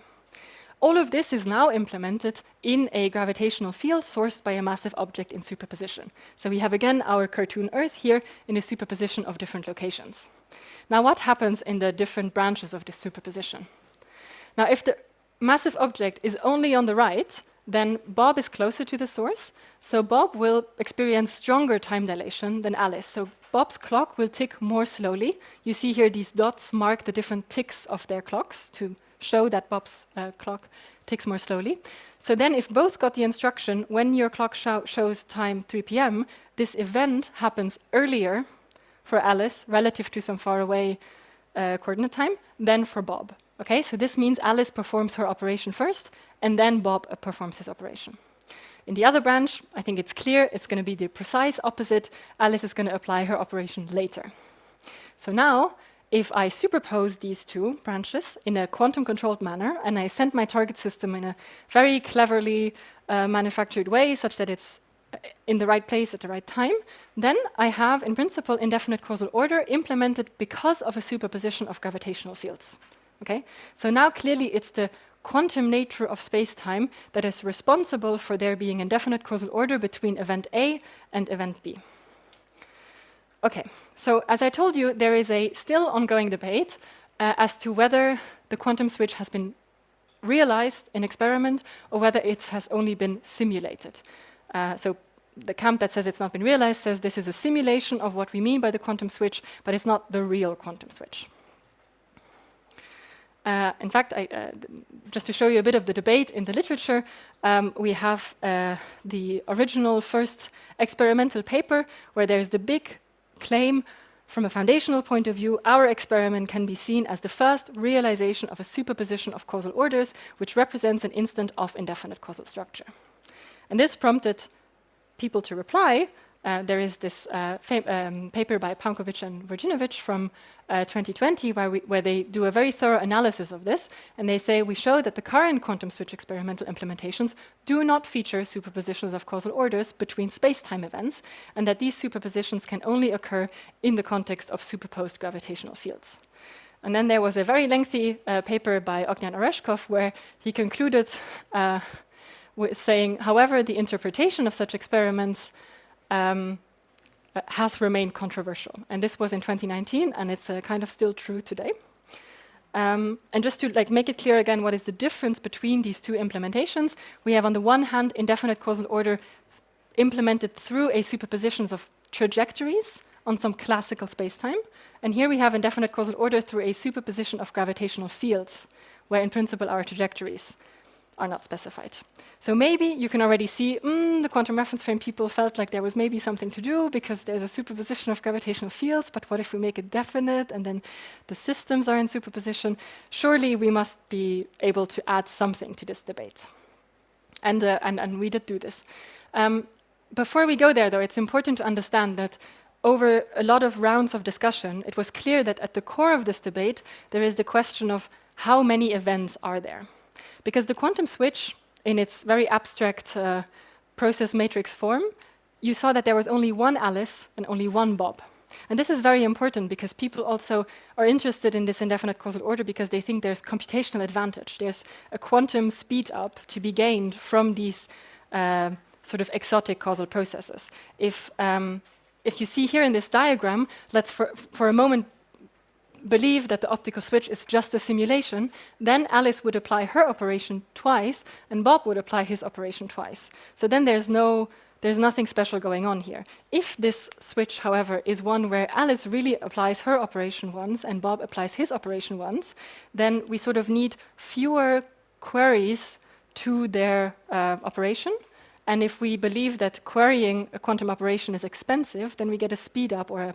All of this is now implemented in a gravitational field sourced by a massive object in superposition. So we have again our cartoon Earth here in a superposition of different locations. Now what happens in the different branches of this superposition? Now if the massive object is only on the right, then Bob is closer to the source, so Bob will experience stronger time dilation than Alice. So Bob's clock will tick more slowly. You see here these dots mark the different ticks of their clocks to show that Bob's clock ticks more slowly. So then if both got the instruction, when your clock shows time 3 p.m., this event happens earlier for Alice relative to some faraway coordinate time than for Bob. Okay, so this means Alice performs her operation first, and then Bob performs his operation. In the other branch, I think it's clear, it's going to be the precise opposite. Alice is going to apply her operation later. So now, if I superpose these 2 branches in a quantum-controlled manner, and I send my target system in a very cleverly manufactured way, such that it's in the right place at the right time, then I have, in principle, indefinite causal order implemented because of a superposition of gravitational fields. Okay? So now clearly it's the quantum nature of space-time that is responsible for there being indefinite causal order between event A and event B. Okay, so as I told you, there is a still ongoing debate as to whether the quantum switch has been realized in experiment or whether it has only been simulated. So the camp that says it's not been realized says this is a simulation of what we mean by the quantum switch, but it's not the real quantum switch. In fact, just to show you a bit of the debate in the literature, we have the original first experimental paper where there's the big claim from a foundational point of view, our experiment can be seen as the first realization of a superposition of causal orders, which represents an instant of indefinite causal structure. And this prompted people to reply. There is this paper by Pankovic and Virginovich from 2020 where they do a very thorough analysis of this, and they say we show that the current quantum switch experimental implementations do not feature superpositions of causal orders between space-time events, and that these superpositions can only occur in the context of superposed gravitational fields. And then there was a very lengthy paper by Ognan Oreshkov where he concluded with saying, however, the interpretation of such experiments has remained controversial. And this was in 2019, and it's kind of still true today. And just to make it clear again, what is the difference between these two implementations? We have on the one hand indefinite causal order implemented through a superpositions of trajectories on some classical spacetime. And here we have indefinite causal order through a superposition of gravitational fields, where in principle our trajectories are not specified. So maybe you can already see the quantum reference frame people felt like there was maybe something to do because there's a superposition of gravitational fields, but what if we make it definite and then the systems are in superposition? Surely we must be able to add something to this debate. And we did do this. Before we go there, though, it's important to understand that over a lot of rounds of discussion, it was clear that at the core of this debate, there is the question of how many events are there. Because the quantum switch, in its very abstract process matrix form, you saw that there was only one Alice and only one Bob. And this is very important because people also are interested in this indefinite causal order because they think there's computational advantage. There's a quantum speed up to be gained from these sort of exotic causal processes. If you see here in this diagram, let's for a moment believe that the optical switch is just a simulation, then Alice would apply her operation twice, and Bob would apply his operation twice. So then there's nothing special going on here. If this switch, however, is one where Alice really applies her operation once and Bob applies his operation once, then we sort of need fewer queries to their operation. And if we believe that querying a quantum operation is expensive, then we get a speed up or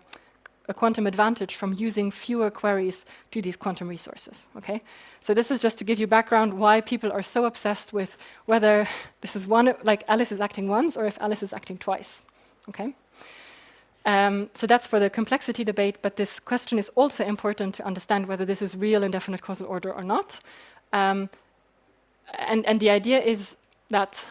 a quantum advantage from using fewer queries to these quantum resources, okay? So this is just to give you background why people are so obsessed with whether this is one, like Alice is acting once or if Alice is acting twice, okay? So that's for the complexity debate, but this question is also important to understand whether this is real indefinite causal order or not. And the idea is that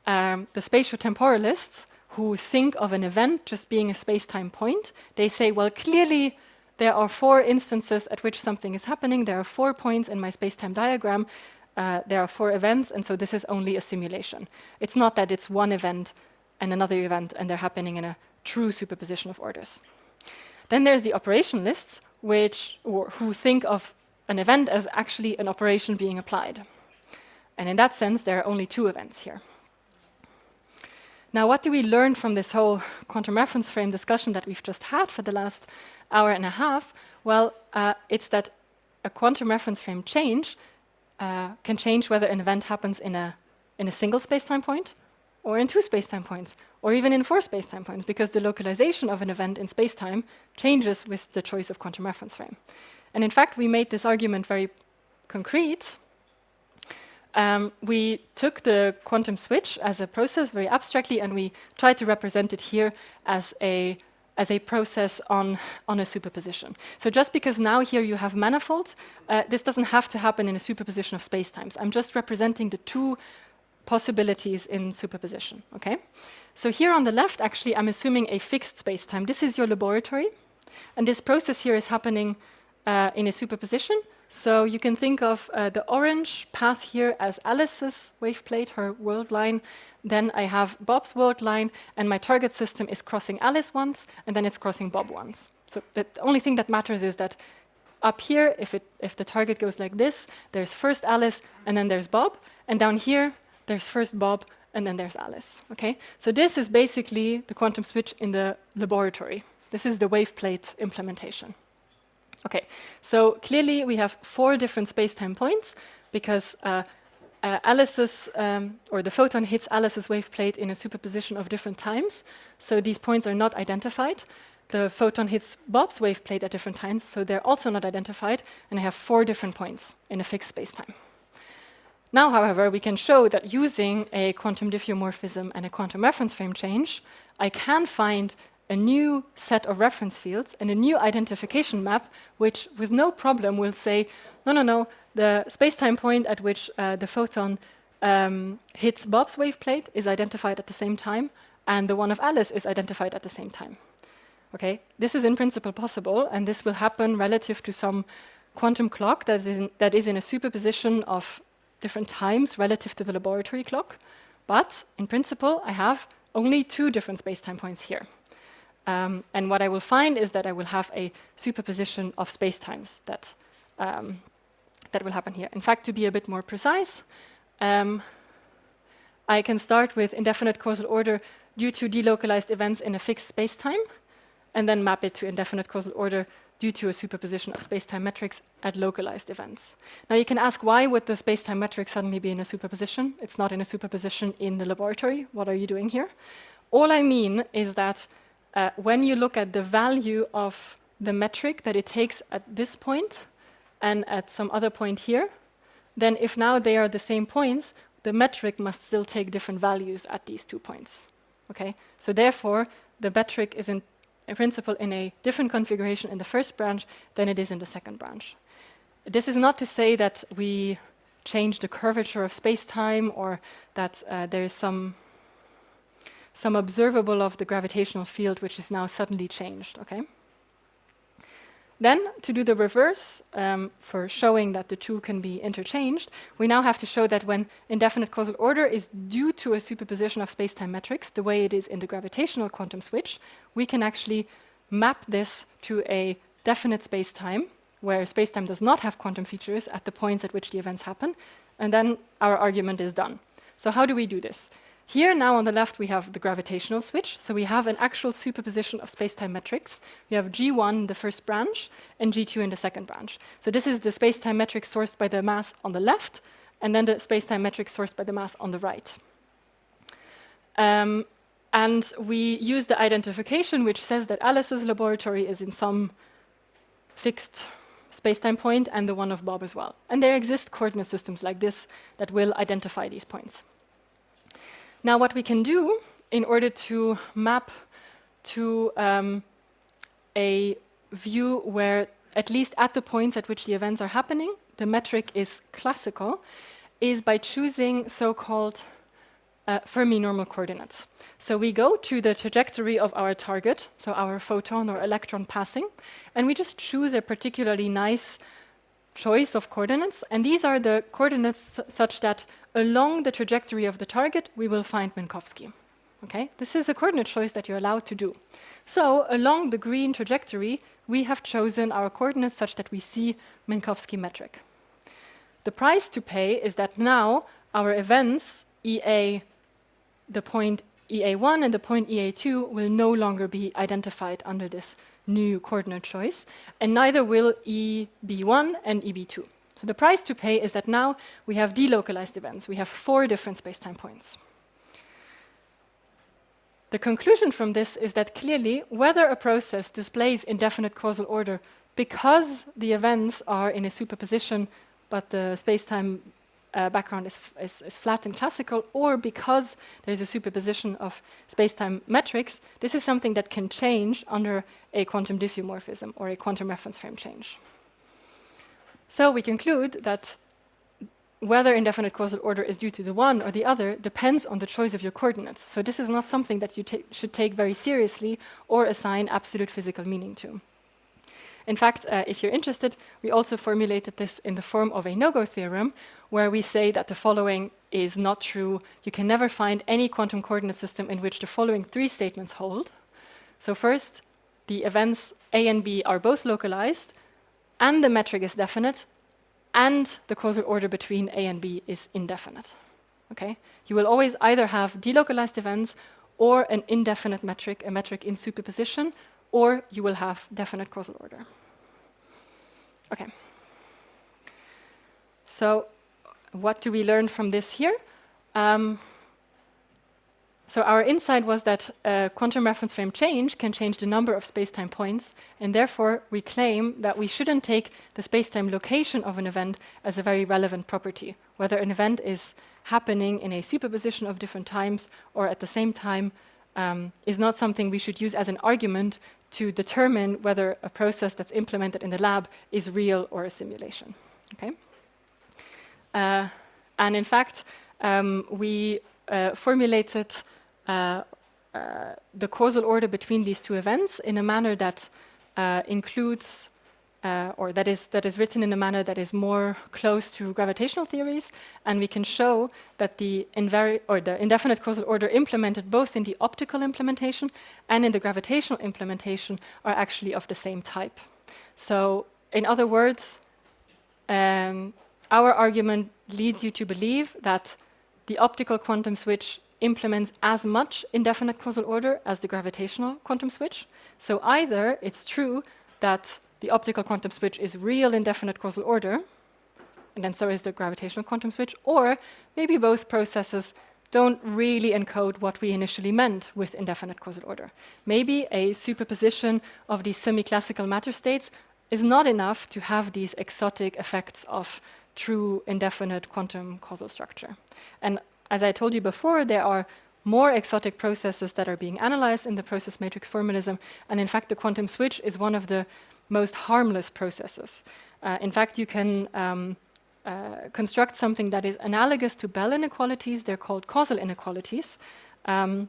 the spatiotemporalists who think of an event just being a space-time point, they say, well, clearly there are 4 instances at which something is happening. There are 4 points in my space-time diagram. There are 4 events, and so this is only a simulation. It's not that it's one event and another event, and they're happening in a true superposition of orders. Then there's the operationalists, who think of an event as actually an operation being applied. And in that sense, there are only 2 events here. Now, what do we learn from this whole quantum reference frame discussion that we've just had for the last hour and a half? Well, it's that a quantum reference frame change can change whether an event happens in a single space-time point, or in 2 space-time points, or even in 4 space-time points, because the localization of an event in space-time changes with the choice of quantum reference frame. And in fact, we made this argument very concrete. We took the quantum switch as a process very abstractly, and we tried to represent it here as a process on a superposition. So just because now here you have manifolds, this doesn't have to happen in a superposition of spacetimes. I'm just representing the 2 possibilities in superposition, okay? So here on the left, actually, I'm assuming a fixed spacetime. This is your laboratory, and this process here is happening in a superposition. So you can think of the orange path here as Alice's wave plate, her world line. Then I have Bob's world line, and my target system is crossing Alice once, and then it's crossing Bob once. So the only thing that matters is that up here, if the target goes like this, there's first Alice, and then there's Bob. And down here, there's first Bob, and then there's Alice. Okay? So this is basically the quantum switch in the laboratory. This is the wave plate implementation. Okay, so clearly we have 4 different space-time points because Alice's, or the photon hits Alice's wave plate in a superposition of different times. So these points are not identified. The photon hits Bob's wave plate at different times, so they're also not identified, and I have 4 different points in a fixed space-time. Now, however, we can show that using a quantum diffeomorphism and a quantum reference frame change, I can find a new set of reference fields and a new identification map, which with no problem will say, no, the space-time point at which the photon hits Bob's wave plate is identified at the same time, and the one of Alice is identified at the same time. Okay, this is in principle possible, and this will happen relative to some quantum clock that is in a superposition of different times relative to the laboratory clock. But in principle, I have only 2 different space-time points here. And what I will find is that I will have a superposition of spacetimes that will happen here. In fact, to be a bit more precise, I can start with indefinite causal order due to delocalized events in a fixed spacetime, and then map it to indefinite causal order due to a superposition of spacetime metrics at localized events. Now you can ask, why would the spacetime metric suddenly be in a superposition? It's not in a superposition in the laboratory. What are you doing here? All I mean is that when you look at the value of the metric that it takes at this point and at some other point here, then if now they are the same points, the metric must still take different values at these 2 points. Okay? So therefore, the metric is in principle in a different configuration in the first branch than it is in the second branch. This is not to say that we change the curvature of space-time or that there is some observable of the gravitational field which is now suddenly changed. Okay? Then, to do the reverse, for showing that the 2 can be interchanged, we now have to show that when indefinite causal order is due to a superposition of spacetime metrics, the way it is in the gravitational quantum switch, we can actually map this to a definite spacetime, where spacetime does not have quantum features at the points at which the events happen, and then our argument is done. So how do we do this? Here now on the left we have the gravitational switch, so we have an actual superposition of spacetime metrics. We have G1 in the first branch and G2 in the second branch. So this is the spacetime metric sourced by the mass on the left, and then the spacetime metric sourced by the mass on the right. And we use the identification which says that Alice's laboratory is in some fixed spacetime point and the one of Bob as well. And there exist coordinate systems like this that will identify these points. Now, what we can do in order to map to a view where, at least at the points at which the events are happening, the metric is classical, is by choosing so-called Fermi normal coordinates. So we go to the trajectory of our target, so our photon or electron passing, and we just choose a particularly nice choice of coordinates, and these are the coordinates such that along the trajectory of the target we will find Minkowski. Okay? This is a coordinate choice that you're allowed to do. So along the green trajectory we have chosen our coordinates such that we see Minkowski metric. The price to pay is that now our events EA, the point EA1 and the point EA2 will no longer be identified under this new coordinate choice, and neither will EB1 and EB2. So the price to pay is that now we have delocalized events. We have 4 different spacetime points. The conclusion from this is that clearly whether a process displays indefinite causal order because the events are in a superposition but the spacetime background is flat and classical, or because there's a superposition of spacetime metrics, this is something that can change under a quantum diffeomorphism or a quantum reference frame change. So we conclude that whether indefinite causal order is due to the one or the other depends on the choice of your coordinates. So this is not something that you should take very seriously or assign absolute physical meaning to. In fact, if you're interested, we also formulated this in the form of a no-go theorem, where we say that the following is not true. You can never find any quantum coordinate system in which the following 3 statements hold. So first, the events A and B are both localized, and the metric is definite, and the causal order between A and B is indefinite. Okay? You will always either have delocalized events or an indefinite metric, a metric in superposition, or you will have definite causal order. Okay. So what do we learn from this here? So our insight was that quantum reference frame change can change the number of space-time points, and therefore we claim that we shouldn't take the space-time location of an event as a very relevant property. Whether an event is happening in a superposition of different times or at the same time is not something we should use as an argument to determine whether a process that's implemented in the lab is real or a simulation. Okay? And in fact, we formulated the causal order between these two events in a manner that includes, or that is written in a manner that is more close to gravitational theories, and we can show that the indefinite causal order implemented both in the optical implementation and in the gravitational implementation are actually of the same type. So, in other words, our argument leads you to believe that the optical quantum switch implements as much indefinite causal order as the gravitational quantum switch. So either it's true that the optical quantum switch is real indefinite causal order, and then so is the gravitational quantum switch, or maybe both processes don't really encode what we initially meant with indefinite causal order. Maybe a superposition of these semi-classical matter states is not enough to have these exotic effects of true indefinite quantum causal structure. And as I told you before, there are more exotic processes that are being analyzed in the process matrix formalism, and in fact the quantum switch is one of the most harmless processes. In fact, you can construct something that is analogous to Bell inequalities. They're called causal inequalities. And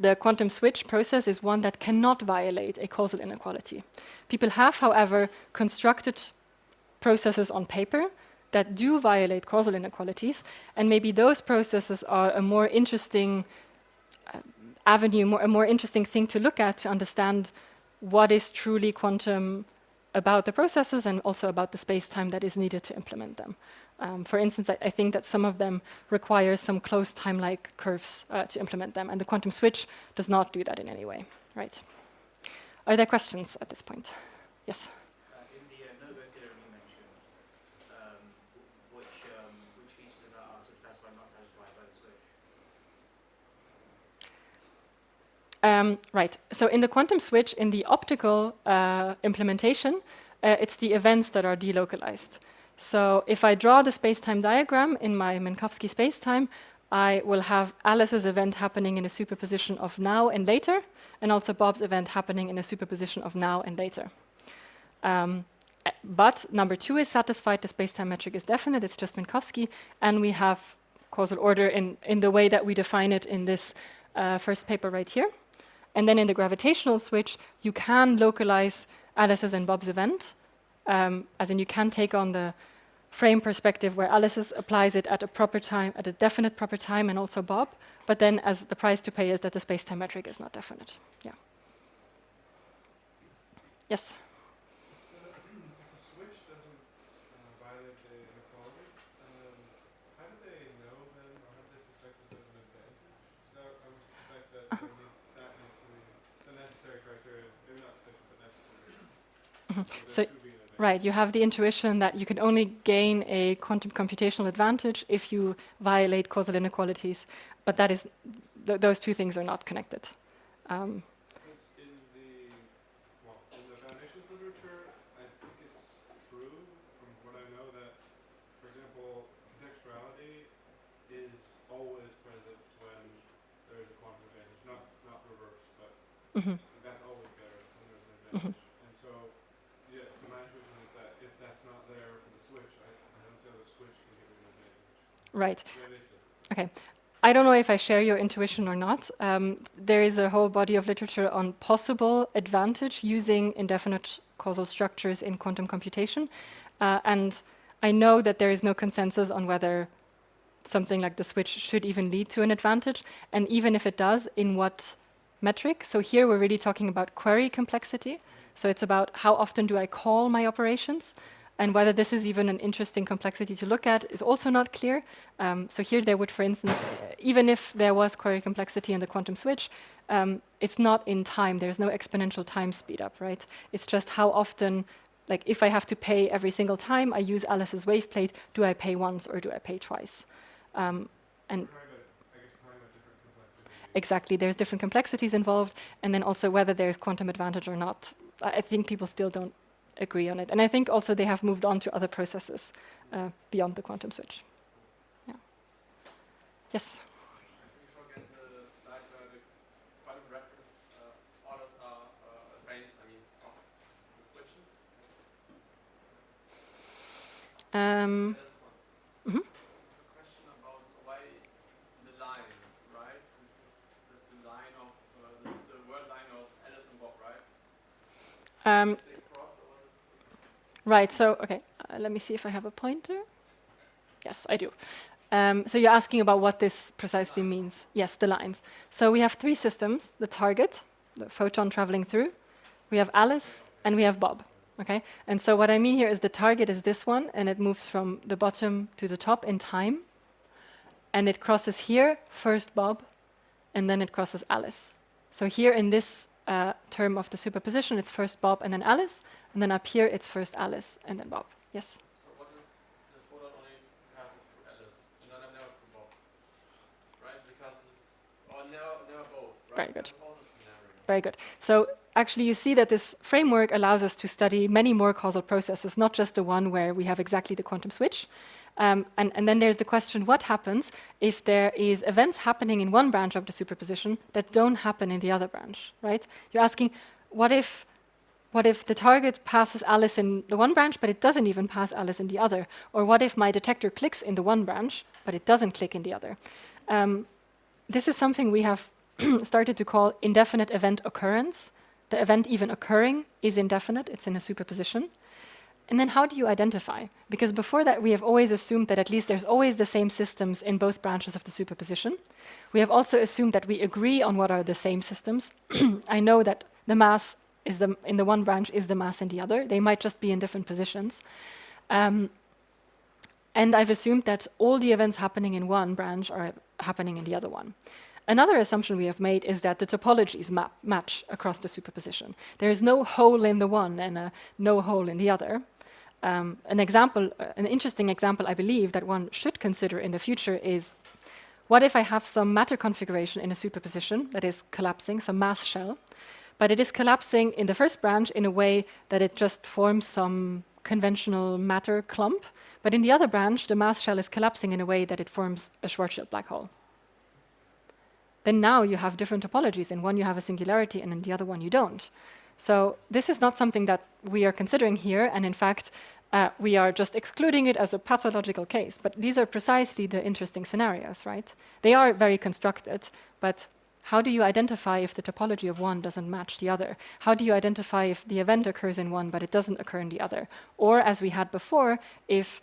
the quantum switch process is one that cannot violate a causal inequality. People have, however, constructed processes on paper that do violate causal inequalities, and maybe those processes are a more interesting avenue, a more interesting thing to look at to understand what is truly quantum about the processes and also about the space-time that is needed to implement them. For instance, I think that some of them require some closed time-like curves to implement them, and the quantum switch does not do that in any way. Right? Are there questions at this point? Yes? In the no-go theorem you mentioned, which features of that are sort of satisfied, not satisfied by the switch? Right. So in the quantum switch, in the optical implementation, it's the events that are delocalized. So if I draw the space-time diagram in my Minkowski space-time, I will have Alice's event happening in a superposition of now and later, and also Bob's event happening in a superposition of now and later. But number 2 is satisfied, the space-time metric is definite, it's just Minkowski, and we have causal order in the way that we define it in this first paper right here. And then in the gravitational switch, you can localize Alice's and Bob's event, as in you can take on the frame perspective where Alice's applies it at a proper time, at a definite proper time, and also Bob, but then as the price to pay is that the space-time metric is not definite. Yeah. Yes? The switch doesn't violate the inequalities. How do they know then, or how do they suspect that there's an advantage? So I would suspect that that needs to be the necessary criteria, maybe not sufficient, but necessary. So, right, you have the intuition that you can only gain a quantum computational advantage if you violate causal inequalities, but that is those two things are not connected. In the foundations literature, I think it's true from what I know that, for example, contextuality is always present when there is a quantum advantage, not reverse, but that's always there when there's an advantage. And so, yeah, so my intuition is that if that's not there for the switch, I don't see how the switch can give you an advantage. Right. Okay. I don't know if I share your intuition or not. There is a whole body of literature on possible advantage using indefinite causal structures in quantum computation. And I know that there is no consensus on whether something like the switch should even lead to an advantage. And even if it does, in what metric? So here we're really talking about query complexity. So it's about how often do I call my operations? And whether this is even an interesting complexity to look at is also not clear. So here there would, for instance, even if there was query complexity in the quantum switch, it's not in time. There's no exponential time speed up, right? It's just how often like if I have to pay every single time I use Alice's wave plate, do I pay once or do I pay twice? And exactly, there's different complexities involved, and then also whether there's quantum advantage or not. I think people still don't agree on it. And I think also they have moved on to other processes beyond the quantum switch. Yeah. Yes? I'm pretty sure again the slide where the quantum reference orders are arranged, I mean, of the switches. This one. Mhm. The question about so why the lines, right? This is the line of this is the word line of Alice and Bob, right? They cross or what is Right, so, okay, let me see if I have a pointer. Yes, I do. So you're asking about what this precisely means. Yes, the lines. So we have three systems, the target, the photon traveling through, we have Alice, and we have Bob. Okay, and so what I mean here is the target is this one, and it moves from the bottom to the top in time, and it crosses here, first Bob, and then it crosses Alice. So here in this term of the superposition, it's first Bob and then Alice, and then up here it's first Alice and then Bob. Yes? So what if the photon only passes through Alice and then never through Bob? Right? Because it's or never both, right? Very good. That's also a scenario. Very good. So actually you see that this framework allows us to study many more causal processes, not just the one where we have exactly the quantum switch. And then there's the question, what happens if there is events happening in one branch of the superposition that don't happen in the other branch, right? You're asking, what if the target passes Alice in the one branch, but it doesn't even pass Alice in the other? Or what if my detector clicks in the one branch, but it doesn't click in the other? This is something we have started to call indefinite event occurrence. The event even occurring is indefinite, it's in a superposition. And then how do you identify? Because before that, we have always assumed that at least there's always the same systems in both branches of the superposition. We have also assumed that we agree on what are the same systems. I know that the mass is in the one branch is the mass in the other. They might just be in different positions. And I've assumed that all the events happening in one branch are happening in the other one. Another assumption we have made is that the topologies match across the superposition. There is no hole in the one and no hole in the other. An interesting example, I believe, that one should consider in the future is, what if I have some matter configuration in a superposition that is collapsing, some mass shell, but it is collapsing in the first branch in a way that it just forms some conventional matter clump, but in the other branch, the mass shell is collapsing in a way that it forms a Schwarzschild black hole. Then now you have different topologies. In one you have a singularity, and in the other one you don't. So this is not something that we are considering here, and in fact, we are just excluding it as a pathological case. But these are precisely the interesting scenarios, right? They are very constructed, but how do you identify if the topology of one doesn't match the other? How do you identify if the event occurs in one, but it doesn't occur in the other? Or, as we had before, if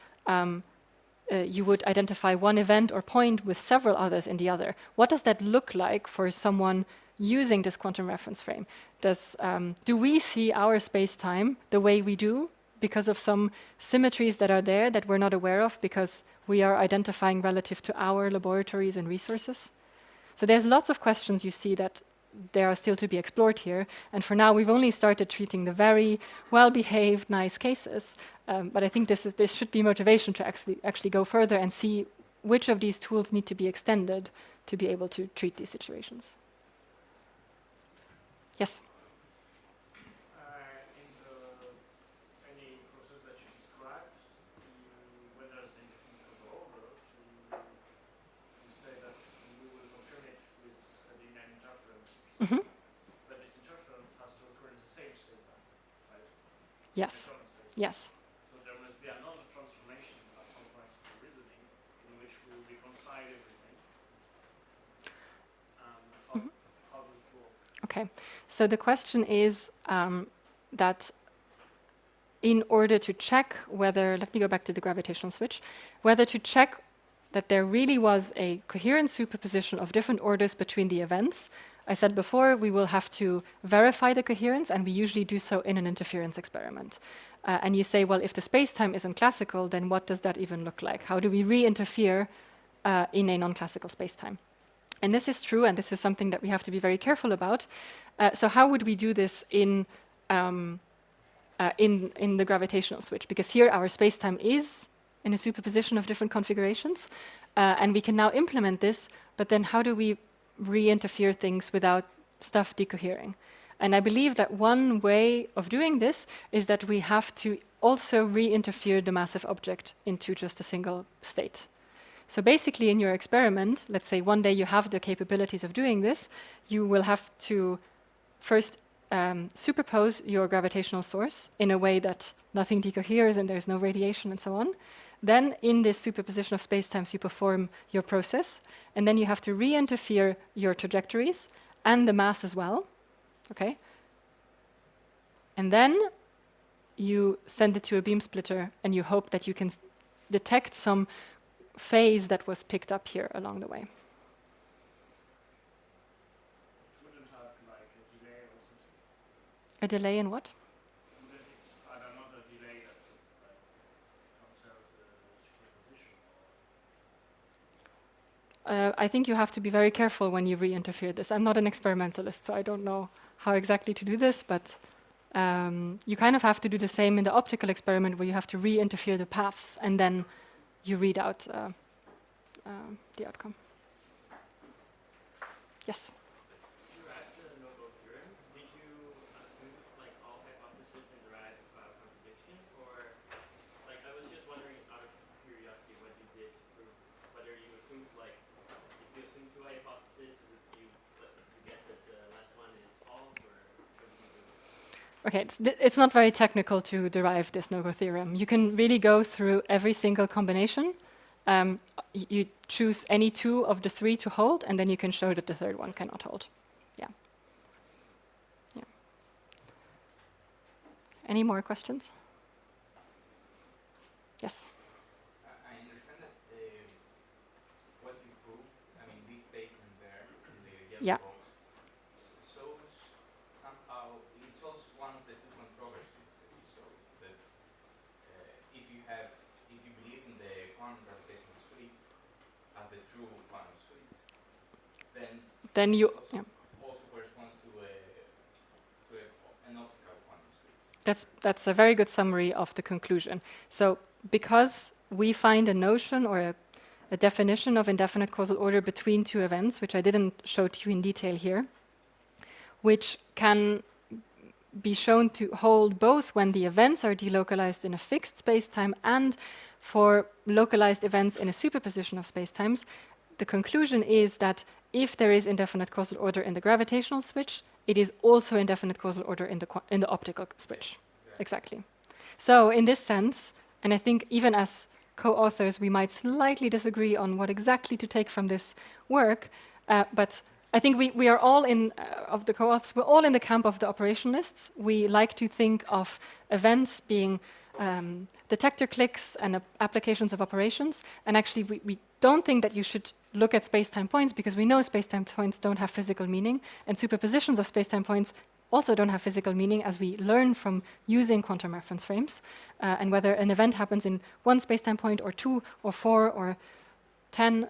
you would identify one event or point with several others in the other. What does that look like for someone using this quantum reference frame? Do we see our space-time the way we do because of some symmetries that are there that we're not aware of because we are identifying relative to our laboratories and resources? So there's lots of questions you see that there are still to be explored here. And for now, we've only started treating the very well-behaved, nice cases. But I think this should be motivation to actually go further and see which of these tools need to be extended to be able to treat these situations. Yes? In any process that you described, when there's a different causal order, you say that you will confirm it with studying an interference. Mm-hmm. But this interference has to occur in the same space-time, right? Yes. Yes. So there must be another transformation at some point of the reasoning in which we will reconcile everything. How does it work? Okay. So the question is that in order to check whether, let me go back to the gravitational switch, whether to check that there really was a coherent superposition of different orders between the events. I said before, we will have to verify the coherence, and we usually do so in an interference experiment. And you say, well, if the space-time isn't classical, then what does that even look like? How do we re-interfere in a non-classical space-time? And this is true, and this is something that we have to be very careful about. So how would we do this in in the gravitational switch, because here our space-time is in a superposition of different configurations, and we can now implement this, but then how do we re-interfere things without stuff decohering? And I believe that one way of doing this is that we have to also re-interfere the massive object into just a single state. So basically in your experiment, let's say one day you have the capabilities of doing this, you will have to first superpose your gravitational source in a way that nothing decoheres and there's no radiation and so on. Then in this superposition of spacetimes you perform your process, and then you have to re-interfere your trajectories and the mass as well. Okay? And then you send it to a beam splitter and you hope that you can detect some phase that was picked up here along the way. It wouldn't have like a delay or something. A delay in what? Wouldn't it, I don't know, the delay that like concerns the superposition? I think you have to be very careful when you re-interfere this. I'm not an experimentalist, so I don't know how exactly to do this, but you kind of have to do the same in the optical experiment where you have to re-interfere the paths and then you read out the outcome. Yes? To derive the no-go theorem, did you assume like all hypotheses and derive contradiction, or like I was just wondering out of curiosity what you did to prove whether you assumed like if you assume two hypotheses, you get that the last one is false, or what did you do? Okay, it's not very technical to derive this no-go theorem. You can really go through every single combination. You choose any two of the three to hold, and then you can show that the third one cannot hold. Yeah. Yeah. Any more questions? Yes. I understand that what you proved, I mean, this statement there in the yellow Yeah. box, shows somehow, it solves one of the two controversies that it showed, that if you believe in the quantum gravitational suites as the true quantum suites, then You also, yeah. also corresponds to an optical quantum suite. That's a very good summary of the conclusion. So because we find a notion or a definition of indefinite causal order between two events, which I didn't show to you in detail here, which can be shown to hold both when the events are delocalized in a fixed spacetime and for localized events in a superposition of spacetimes, the conclusion is that if there is indefinite causal order in the gravitational switch, it is also indefinite causal order in the optical switch. Exactly. So in this sense, and I think even as co-authors we might slightly disagree on what exactly to take from this work, but I think we are all in, of the co-authors, we're all in the camp of the operationalists. We like to think of events being detector clicks and applications of operations, and actually we don't think that you should look at space-time points because we know space-time points don't have physical meaning, and superpositions of space-time points also don't have physical meaning, as we learn from using quantum reference frames, and whether an event happens in one space-time point or 2 or 4 or 10,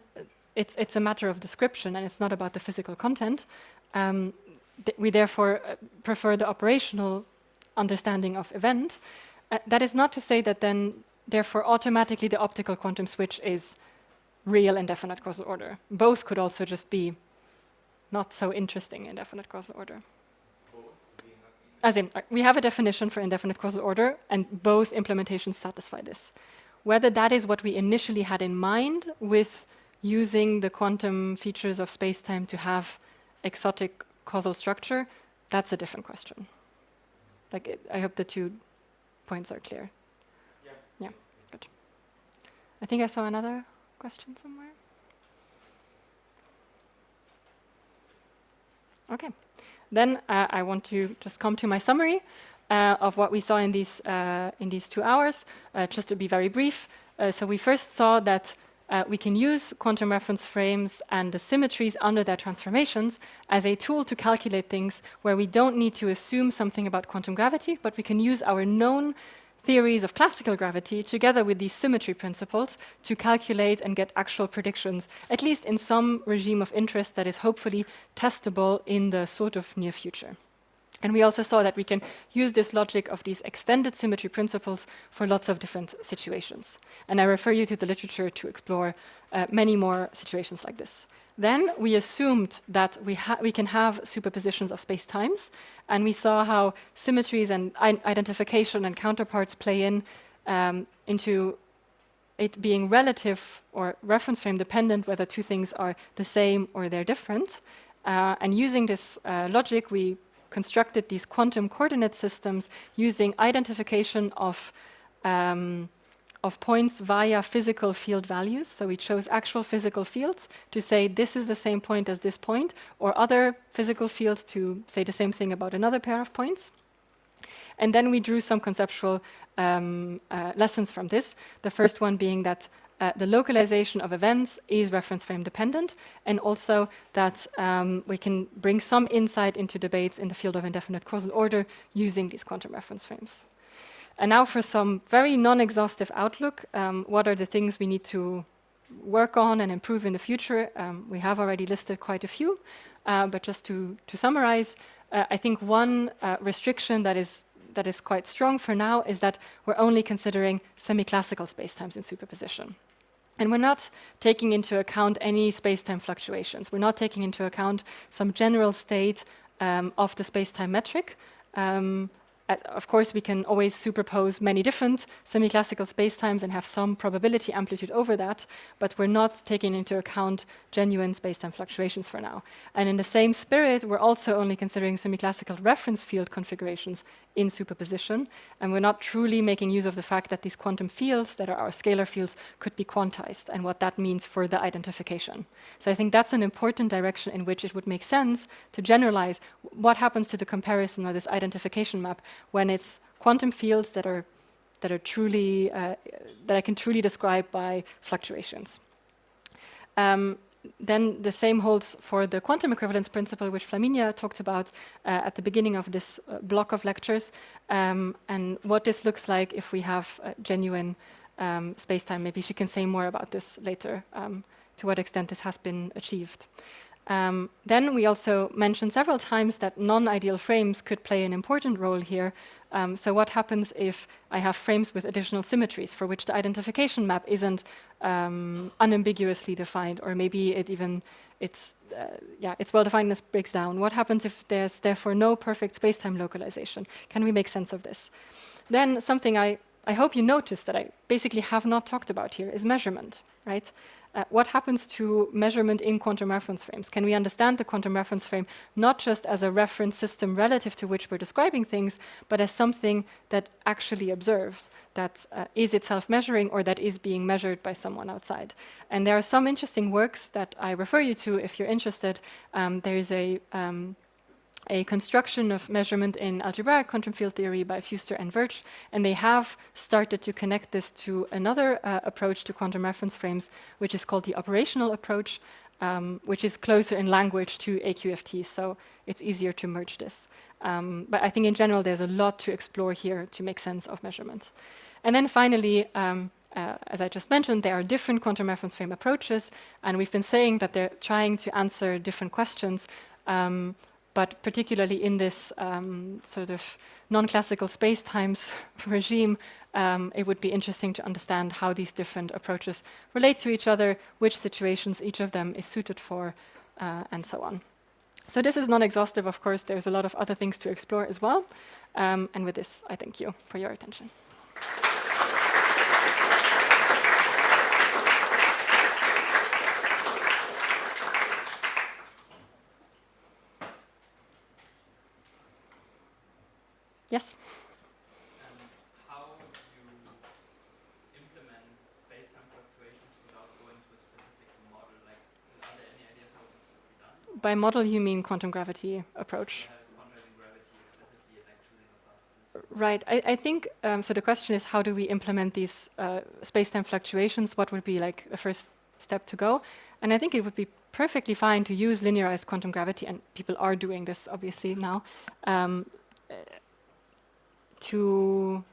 it's a matter of description and it's not about the physical content. We therefore prefer the operational understanding of event. That is not to say that then therefore automatically the optical quantum switch is real indefinite causal order. Both could also just be not so interesting indefinite causal order. As in, we have a definition for indefinite causal order, and both implementations satisfy this. Whether that is what we initially had in mind with using the quantum features of spacetime to have exotic causal structure, that's a different question. I hope the 2 points are clear. Yeah, good. I think I saw another question somewhere. Okay. Then I want to just come to my summary of what we saw in these 2 hours, just to be very brief. So we first saw that we can use quantum reference frames and the symmetries under their transformations as a tool to calculate things where we don't need to assume something about quantum gravity, but we can use our known theories of classical gravity together with these symmetry principles to calculate and get actual predictions, at least in some regime of interest that is hopefully testable in the sort of near future. And we also saw that we can use this logic of these extended symmetry principles for lots of different situations. And I refer you to the literature to explore many more situations like this. Then we assumed that we can have superpositions of spacetimes, and we saw how symmetries and identification and counterparts play into it being relative or reference frame dependent, whether two things are the same or they're different. And using this logic, we constructed these quantum coordinate systems using identification of points via physical field values. So we chose actual physical fields to say this is the same point as this point, or other physical fields to say the same thing about another pair of points. And then we drew some conceptual lessons from this. The first one being that the localization of events is reference frame dependent, and also that we can bring some insight into debates in the field of indefinite causal order using these quantum reference frames. And now for some very non-exhaustive outlook, what are the things we need to work on and improve in the future? We have already listed quite a few, but just to summarize, I think one restriction that is quite strong for now is that we're only considering semi-classical spacetimes in superposition. And we're not taking into account any spacetime fluctuations. We're not taking into account some general state of the spacetime metric. Of course, we can always superpose many different semi-classical spacetimes and have some probability amplitude over that, but we're not taking into account genuine spacetime fluctuations for now. And in the same spirit, we're also only considering semi-classical reference field configurations in superposition, and we're not truly making use of the fact that these quantum fields that are our scalar fields could be quantized and what that means for the identification. So I think that's an important direction in which it would make sense to generalize what happens to the comparison or this identification map when it's quantum fields that are truly that I can truly describe by fluctuations. Then the same holds for the quantum equivalence principle, which Flaminia talked about at the beginning of this block of lectures, and what this looks like if we have genuine spacetime. Maybe she can say more about this later, to what extent this has been achieved. Then we also mentioned several times that non-ideal frames could play an important role here. So what happens if I have frames with additional symmetries for which the identification map isn't unambiguously defined, or maybe it's well defined and this breaks down? What happens if there's therefore no perfect spacetime localization? Can we make sense of this? Then something I hope you noticed that I basically have not talked about here is measurement, right? What happens to measurement in quantum reference frames? Can we understand the quantum reference frame not just as a reference system relative to which we're describing things, but as something that actually observes, that is itself measuring or that is being measured by someone outside? And there are some interesting works that I refer you to if you're interested. There is a construction of measurement in algebraic quantum field theory by Fuster and Wirch, and they have started to connect this to another approach to quantum reference frames, which is called the operational approach, which is closer in language to AQFT, so it's easier to merge this. But I think in general there's a lot to explore here to make sense of measurement. And then finally, as I just mentioned, there are different quantum reference frame approaches, and we've been saying that they're trying to answer different questions, but particularly in this sort of non-classical spacetimes regime, it would be interesting to understand how these different approaches relate to each other, which situations each of them is suited for, and so on. So this is non-exhaustive, of course. There's a lot of other things to explore as well. And with this, I thank you for your attention. Yes? How you implement space-time fluctuations without going to a specific model? Like, are there any ideas how this would be done? By model, you mean quantum gravity approach? Quantum gravity explicitly, like choosing a cluster. Right. I think, so the question is, how do we implement these space-time fluctuations? What would be like a first step to go? And I think it would be perfectly fine to use linearized quantum gravity, and people are doing this, obviously, now, to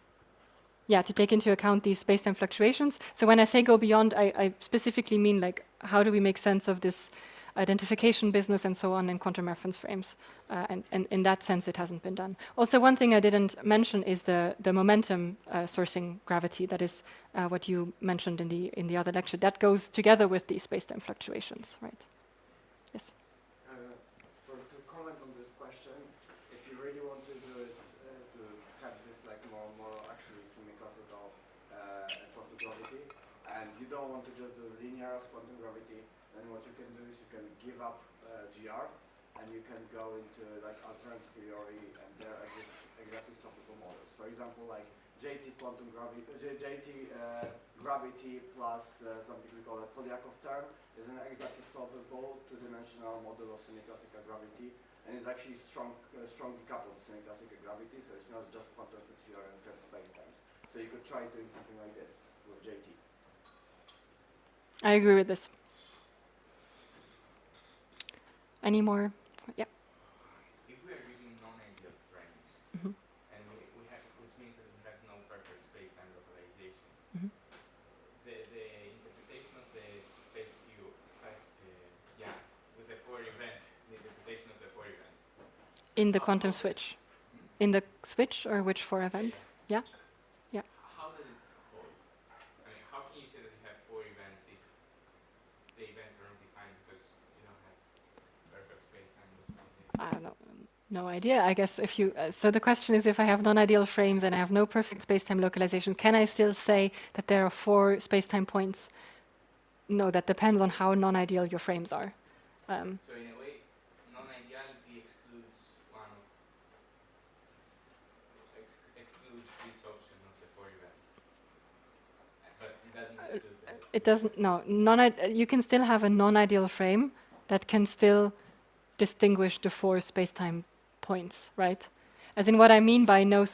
take into account these space-time fluctuations. So when I say go beyond, I specifically mean like, how do we make sense of this identification business and so on in quantum reference frames. And in that sense, it hasn't been done. Also, one thing I didn't mention is the momentum sourcing gravity. That is what you mentioned in the other lecture. That goes together with these space-time fluctuations, right? Yes. To comment on this question, if you really want to do it, to have this like more actually semi-classical quantum gravity, and you don't want to just do linear as quantum gravity, then what you can do is you can give up GR, and you can go into like alternative theory, and there exist exactly swappable models. For example, like JT quantum gravity, gravity plus something we call a Polyakov term is an exactly solvable two-dimensional model of semi-classical gravity, and it's actually strongly coupled to semi-classical gravity, so it's not just quantum theory and space-times. So you could try doing something like this with JT. I agree with this. Any more? Yeah. If we are using non-ideal frames, and we have, which means that we have no perfect space-time localization, the interpretation of the with the four events, the interpretation of the four events. In the quantum switch. In the switch, or which four events? Yeah. How does it hold? I mean, how can you say that you have four events if the events are undefined because you don't have perfect space-time localization? I don't know. No idea. I guess if you. So the question is, if I have non-ideal frames and I have no perfect space-time localization, can I still say that there are four space-time points? No, that depends on how non-ideal your frames are. So in a way, non-ideality excludes excludes this option of the four events, but it doesn't exclude. It doesn't. No, you can still have a non-ideal frame that can still distinguish the four space-time points, right? As in, what I mean by no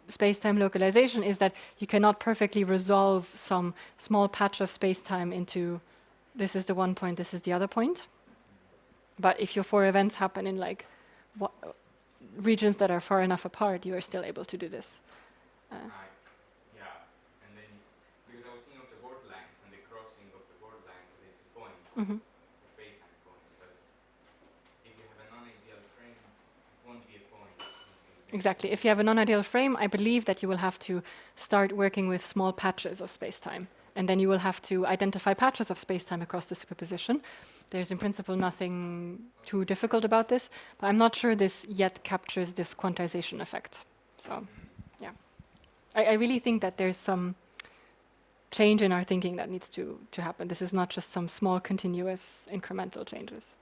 space-time localization is that you cannot perfectly resolve some small patch of space-time into this is the one point, this is the other point. But if your four events happen in like regions that are far enough apart, you are still able to do this. And then because I was thinking of the borderlines and the crossing of the borderlines, that it's a point, a space-time point. But if you have a non-ideal frame, it won't be a point. Exactly. If you have a non-ideal frame, I believe that you will have to start working with small patches of space-time. And then you will have to identify patches of space-time across the superposition. There's in principle nothing too difficult about this, but I'm not sure this yet captures this quantization effect. So, yeah. I really think that there's some change in our thinking that needs to happen. This is not just some small, continuous, incremental changes.